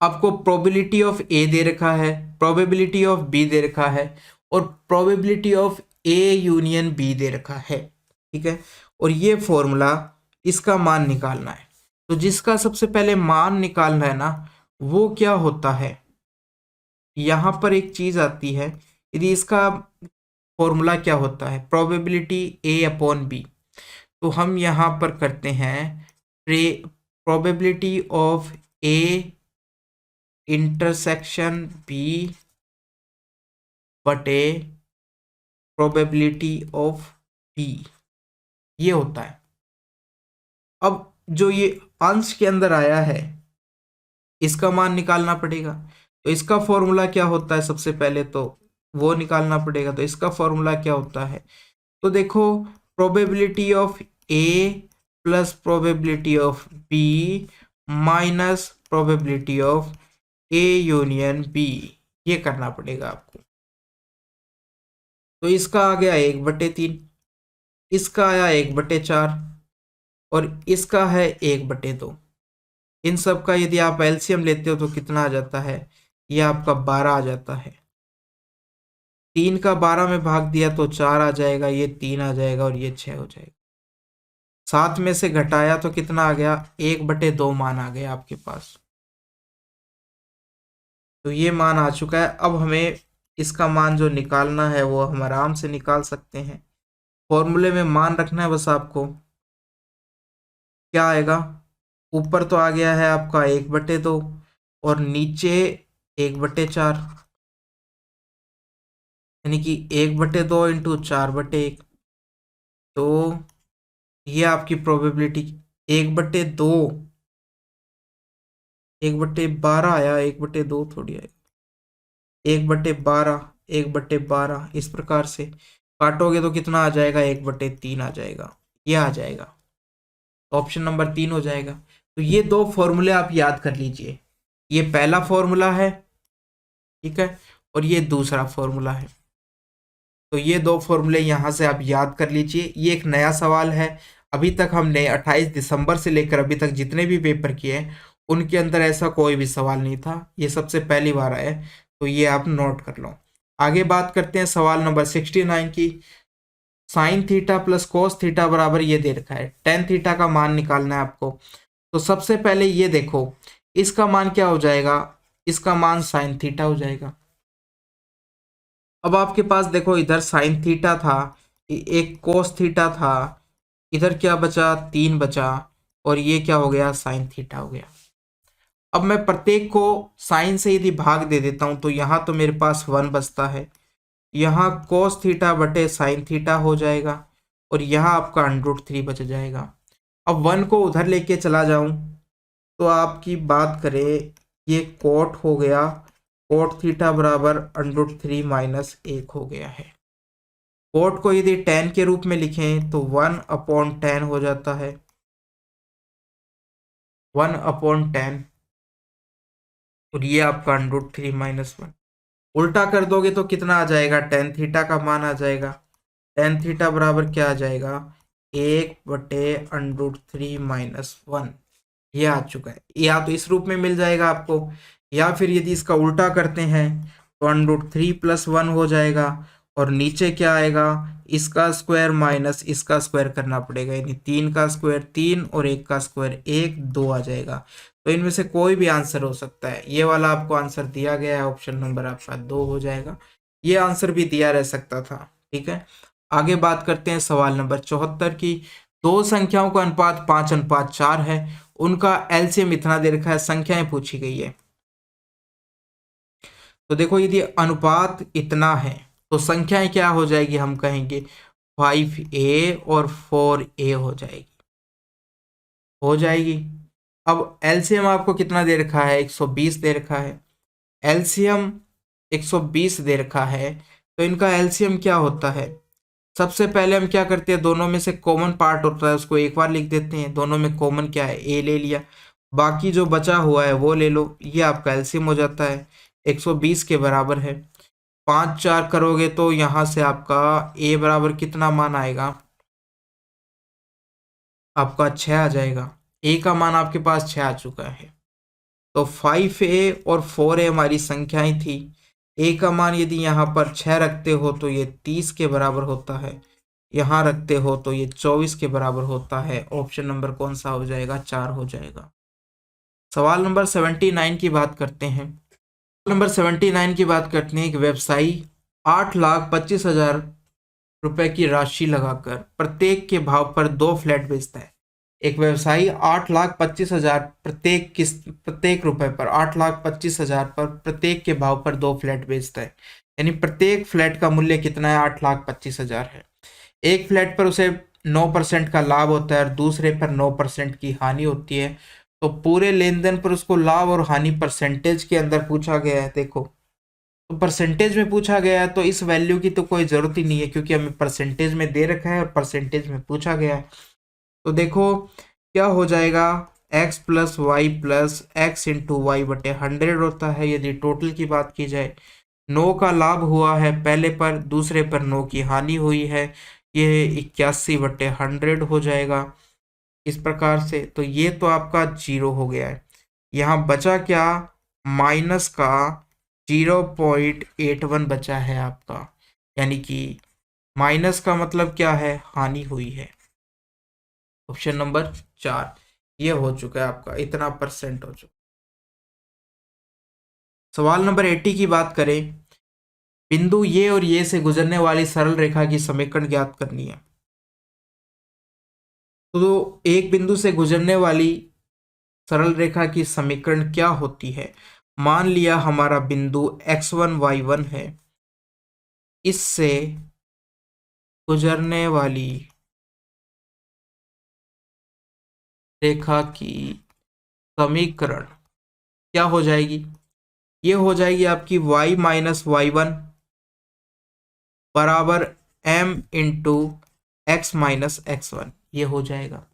आपको प्रोबेबिलिटी ऑफ ए दे रखा है, प्रोबेबिलिटी ऑफ बी दे रखा है और probability of A union B दे रखा है, ठीक है। और ये फॉर्मूला, इसका मान निकालना है। तो जिसका सबसे पहले मान निकालना है ना, वो क्या होता है, यहाँ पर एक चीज आती है, यदि इसका फॉर्मूला क्या होता है, प्रोबेबिलिटी ए अपॉन बी। तो हम यहाँ पर करते हैं probability of A intersection B बटे प्रोबेबिलिटी ऑफ बी, ये होता है। अब जो ये अंश के अंदर आया है, इसका मान निकालना पड़ेगा। तो इसका फॉर्मूला क्या होता है, सबसे पहले तो वो निकालना पड़ेगा। तो इसका फॉर्मूला क्या होता है, तो देखो, probability of A plus probability of B minus probability of A union B, ये करना पड़ेगा आपको। तो इसका आ गया 1/3, इसका आया 1/4 और इसका है 1/2। इन सब का यदि आप एलसीएम लेते हो तो कितना आ जाता है, ये आपका 12 आ जाता है। 3 का 12 में भाग दिया तो 4 आ जाएगा, ये 3 आ जाएगा और ये 6 हो जाएगा। 7 में से घटाया तो कितना आ गया, 1/2 मान आ गया आपके पास। तो ये मान आ चुका है। अब हमें इसका मान जो निकालना है वो हम आराम से निकाल सकते हैं। फॉर्मूले में मान रखना है बस आपको। क्या आएगा, ऊपर तो आ गया है आपका 1/2 और नीचे 1/4, यानी कि 1/2 इंटू 4/1। तो ये आपकी प्रोबेबिलिटी 1/2, 1/12 आया, 1/2 थोड़ी आएगा, 1/12, 1/12 इस प्रकार से काटोगे तो कितना आ जाएगा, 1/3 आ जाएगा, ये आ जाएगा। ऑप्शन नंबर 3 हो जाएगा। तो ये दो फॉर्मूले आप याद कर लीजिए, ये पहला फॉर्मूला है, ठीक है, और ये दूसरा फॉर्मूला है। तो ये दो फॉर्मूले यहाँ से आप याद कर लीजिए। ये एक नया सवाल है, अभी तक हमने 28 दिसंबर से लेकर अभी तक जितने भी पेपर किए हैं उनके अंदर ऐसा कोई भी सवाल नहीं था, ये सबसे पहली बार आया है। तो ये आप नोट कर लो। आगे बात करते हैं सवाल नंबर 69 की। Sine theta plus cos theta बराबर ये दे रखा है, टेन थीटा का मान निकालना है आपको। तो सबसे पहले ये देखो, इसका मान क्या हो जाएगा, इसका मान साइन थीटा हो जाएगा। अब आपके पास देखो, इधर साइन थीटा था, एक कोस थीटा था, इधर क्या बचा, 3 बचा, और ये क्या हो गया, साइन थीटा हो गया। अब मैं प्रत्येक को साइन से यदि भाग दे देता हूं तो यहाँ तो मेरे पास 1 बचता है, यहाँ कोस थीटा बटे साइन थीटा हो जाएगा और यहाँ आपका √3 बच जाएगा। अब 1 को उधर लेके चला जाऊं तो आपकी बात करें, ये कोट हो गया, कोट थीटा बराबर √3 माइनस 1 हो गया है। कोट को यदि tan के रूप में लिखें तो 1/10 हो जाता है, 1/10, और ये आपका √3 माइनस 1। उल्टा कर दोगे तो कितना आ जाएगा, tan थीटा का मान आ जाएगा। tan थीटा बराबर क्या आ जाएगा, 1/√3 माइनस 1, ये आ चुका है। या तो इस रूप में मिल जाएगा आपको, या फिर यदि इसका उल्टा करते हैं तो √3 + 1 हो जाएगा और नीचे क्या आएगा, इसका स्क्वायर माइनस इसका स्क्वायर करना पड़ेगा, यानी 3 का स्क्वायर 3 और 1 का स्क्वायर 1, 2 आ जाएगा। तो इनमें से कोई भी आंसर हो सकता है। ये वाला आपको आंसर दिया गया है, ऑप्शन नंबर आपका 2 हो जाएगा। ये आंसर भी दिया रह सकता था, ठीक है। आगे बात करते हैं सवाल नंबर 74 की। दो संख्याओं का अनुपात 5:4 है, उनका एलसीएम इतना दे रखा है, संख्याएं पूछी गई है। तो देखो, यदि अनुपात इतना है तो संख्याएं क्या हो जाएगी, हम कहेंगे 5a और 4a हो जाएगी। अब एलसीएम आपको कितना दे रखा है, 120 दे रखा है। एलसीएम 120 दे रखा है, तो इनका एलसीएम क्या होता है, सबसे पहले हम क्या करते हैं, दोनों में से कॉमन पार्ट होता है उसको एक बार लिख देते हैं। दोनों में कॉमन क्या है, ए ले लिया, बाकी जो बचा हुआ है वो ले लो, ये आपका एलसीएम हो जाता है। 120 के बराबर है, 5-4 करोगे तो यहाँ से आपका ए बराबर कितना मान आएगा, आपका 6 आ जाएगा। ए का मान आपके पास 6 आ चुका है। तो 5a और 4a हमारी संख्याएं थी। a का मान यदि यहाँ पर 6 रखते हो तो ये 30 के बराबर होता है, यहाँ रखते हो तो ये 24 के बराबर होता है। ऑप्शन नंबर कौन सा हो जाएगा? 4 हो जाएगा। सवाल नंबर 79 की बात करते हैं। नंबर 79 की बात करते हैं। एक व्यवसायी 8,25,000 रुपए की राशि लगाकर प्रत्येक के भाव पर 2 फ्लैट बेचता है। एक व्यवसायी 8,25,000 प्रत्येक रुपए पर 8,25,000 पर प्रत्येक के भाव पर 2 फ्लैट बेचता है। यानी प्रत्येक फ्लैट का मूल्य कितना है? 8,25,000 है। एक फ्लैट पर उसे 9% का लाभ होता है और दूसरे पर 9% की हानि होती है। तो पूरे लेन देन पर उसको लाभ और हानि परसेंटेज के अंदर पूछा गया है। देखो, तो परसेंटेज में पूछा गया है तो इस वैल्यू की तो कोई जरूरत ही नहीं है, क्योंकि हमें परसेंटेज में दे रखा है और परसेंटेज में पूछा गया है। तो देखो क्या हो जाएगा? x plus Y plus X into Y बटे 100 होता है। यदि टोटल की बात की जाए, 9 का लाभ हुआ है पहले पर, दूसरे पर 9 की हानि हुई है, ये 81 बटे 100 हो जाएगा इस प्रकार से। तो ये तो आपका 0 हो गया है। यहाँ बचा क्या? माइनस का 0.81 बचा है आपका, यानी कि माइनस का मतलब क्या है? हानि हुई है। ऑप्शन नंबर 4 ये हो चुका है आपका, इतना परसेंट हो चुका। सवाल नंबर 80 की बात करें। बिंदु ये और ये से गुजरने वाली सरल रेखा की समीकरण ज्ञात करनी है। तो एक बिंदु से गुजरने वाली सरल रेखा की समीकरण क्या होती है? मान लिया हमारा बिंदु x1 y1 है, इससे गुजरने वाली रेखा की समीकरण क्या हो जाएगी? ये हो जाएगी आपकी y माइनस वाई1 बराबर m into x minus x1, ये हो जाएगा।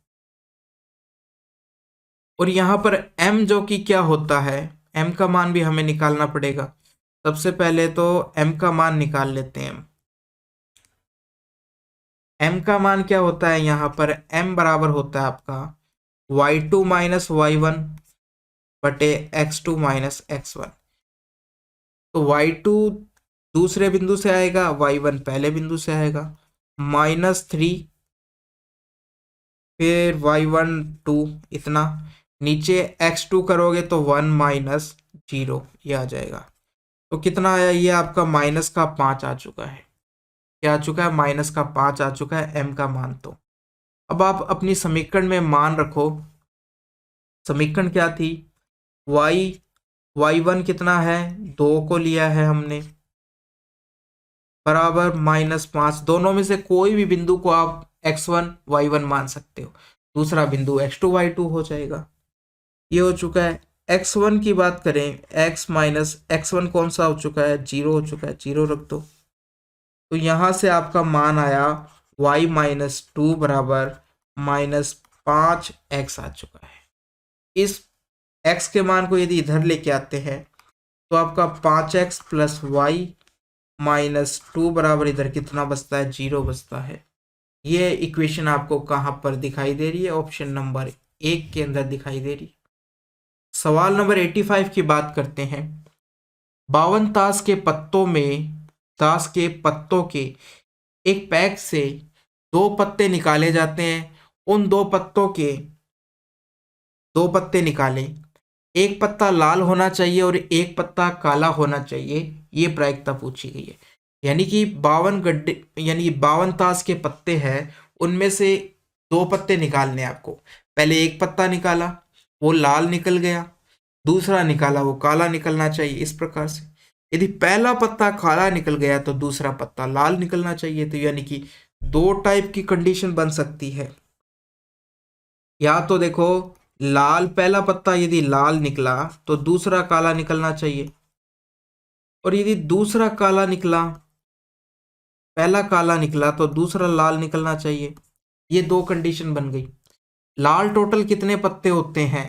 और यहाँ पर m जो कि क्या होता है, m का मान भी हमें निकालना पड़ेगा। सबसे पहले तो m का मान निकाल लेते हैं। m का मान क्या होता है? यहाँ पर m बराबर होता है आपका y2 माइनस वाई1 बटे x2 माइनस x1। तो y2 दूसरे बिंदु से आएगा, y1 पहले बिंदु से आएगा, -3, फिर y1 2 इतना, नीचे x2 करोगे तो 1 माइनस 0 ये आ जाएगा। तो कितना आया? ये आपका -5 आ चुका है। क्या आ चुका है? -5 आ चुका है m का मान। तो अब आप अपनी समीकरण में मान रखो। समीकरण क्या थी? y1 कितना है? 2 को लिया है हमने, बराबर -5। दोनों में से कोई भी बिंदु को आप x1 y1 मान सकते हो। दूसरा बिंदु x2 y2 हो जाएगा। ये हो चुका है। x1 की बात करें, x माइनस x1 कौन सा हो चुका है? 0 हो चुका है, 0 रख दो। तो यहां से आपका मान आया y माइनस 2 बराबर -5x आ चुका है। इस x के मान को यदि इधर लेके आते हैं तो आपका 5x प्लस वाई -2 बराबर इधर कितना बचता है? 0 बचता है। ये इक्वेशन आपको कहाँ पर दिखाई दे रही है? ऑप्शन नंबर 1 के अंदर दिखाई दे रही है। सवाल नंबर 85 की बात करते हैं। 52 ताश के पत्तों के एक पैक से 2 पत्ते निकाले जाते हैं। उन 2 पत्तों के 2 पत्ते निकालें। एक पत्ता लाल होना चाहिए और एक पत्ता काला होना चाहिए, ये प्रायिकता पूछी गई है। यानी कि 52 ताश के पत्ते हैं, उनमें से 2 पत्ते निकालने हैं आपको। पहले एक पत्ता निकाला, वो लाल निकल गया, दूसरा निकाला, वो काला निकलना चाहिए। इस प्रकार से यदि पहला पत्ता काला निकल गया तो दूसरा पत्ता लाल निकलना चाहिए। तो यानी कि 2 टाइप की कंडीशन बन सकती है। या तो देखो, लाल पहला पत्ता यदि लाल निकला तो दूसरा काला निकलना चाहिए, और यदि दूसरा काला निकला, पहला काला निकला तो दूसरा लाल निकलना चाहिए। ये 2 कंडीशन बन गई। लाल टोटल कितने पत्ते होते हैं?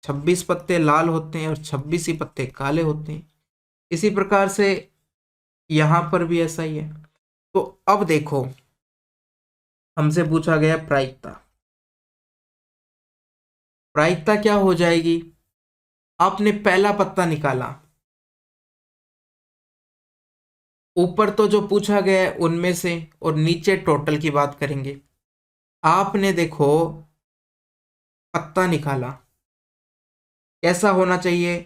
26 पत्ते लाल होते हैं और 26 ही पत्ते काले होते हैं। इसी प्रकार से यहां पर भी ऐसा ही है। तो अब देखो, हमसे पूछा गया प्रायिकता। प्रायिकता क्या हो जाएगी? आपने पहला पत्ता निकाला, ऊपर तो जो पूछा गया है उनमें से और नीचे टोटल की बात करेंगे। आपने देखो पत्ता निकाला, कैसा होना चाहिए?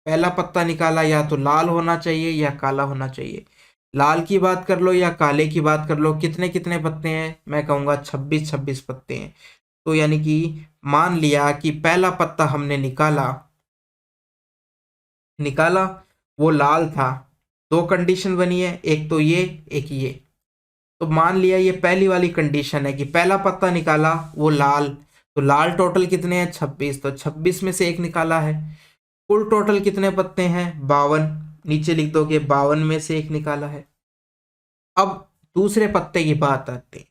पहला पत्ता निकाला या तो लाल होना चाहिए या काला होना चाहिए। लाल की बात कर लो या काले की बात कर लो, कितने कितने पत्ते हैं? मैं कहूँगा 26 पत्ते हैं। तो यानी कि मान लिया कि पहला पत्ता हमने निकाला निकाला वो लाल था। दो कंडीशन बनी है, एक तो ये एक ये। तो मान लिया ये पहली वाली कंडीशन है कि पहला पत्ता निकाला वो लाल, तो लाल टोटल कितने हैं? 26, तो 26 में से एक निकाला है। कुल टोटल कितने पत्ते हैं? 52। नीचे लिख दो कि 52 में से एक निकाला है। अब दूसरे पत्ते की बात आती है।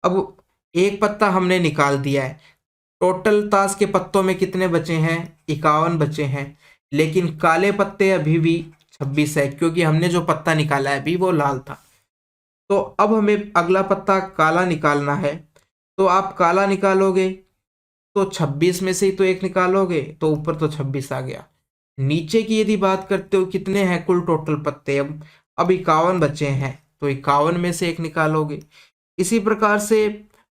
अब एक पत्ता हमने निकाल दिया है, टोटल ताश के पत्तों में कितने बचे हैं? 51 बचे हैं। लेकिन काले पत्ते अभी भी 26 है, क्योंकि हमने जो पत्ता निकाला है अभी वो लाल था। तो अब हमें अगला पत्ता काला निकालना है। तो आप काला निकालोगे तो 26 में से ही तो एक निकालोगे, तो ऊपर तो 26 आ गया। नीचे की यदि बात करते हो कितने हैं कुल टोटल पत्ते, अब 51 बचे हैं, तो 51 में से एक निकालोगे। इसी प्रकार से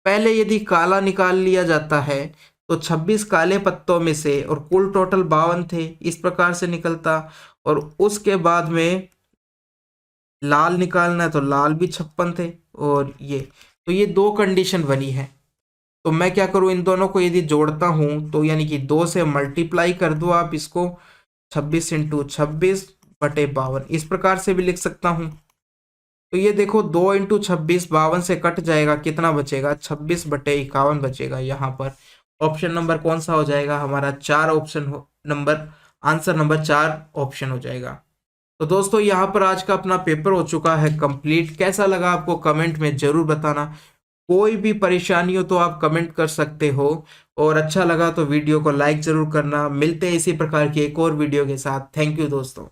पहले यदि काला निकाल लिया जाता है तो 26 काले पत्तों में से और कुल टोटल 52 थे, इस प्रकार से निकलता। और उसके बाद में लाल निकालना है तो लाल भी 56 थे। और ये तो ये दो कंडीशन बनी है। तो मैं क्या करूँ, इन दोनों को यदि जोड़ता हूँ तो यानी कि 2 से मल्टीप्लाई कर दो आप इसको, 26 इंटू 26/52 इस प्रकार से भी लिख सकता हूँ। तो ये देखो 2 इंटू 26 52 से कट जाएगा, कितना बचेगा? 26/51 बचेगा। यहाँ पर ऑप्शन नंबर कौन सा हो जाएगा हमारा? 4 option number, answer number 4 option हो जाएगा। तो दोस्तों यहाँ पर आज का अपना पेपर हो चुका है कंप्लीट। कैसा लगा आपको कमेंट में जरूर बताना। कोई भी परेशानी हो तो आप कमेंट कर सकते हो, और अच्छा लगा तो वीडियो को लाइक जरूर करना। मिलते हैं इसी प्रकार की एक और वीडियो के साथ। थैंक यू दोस्तों।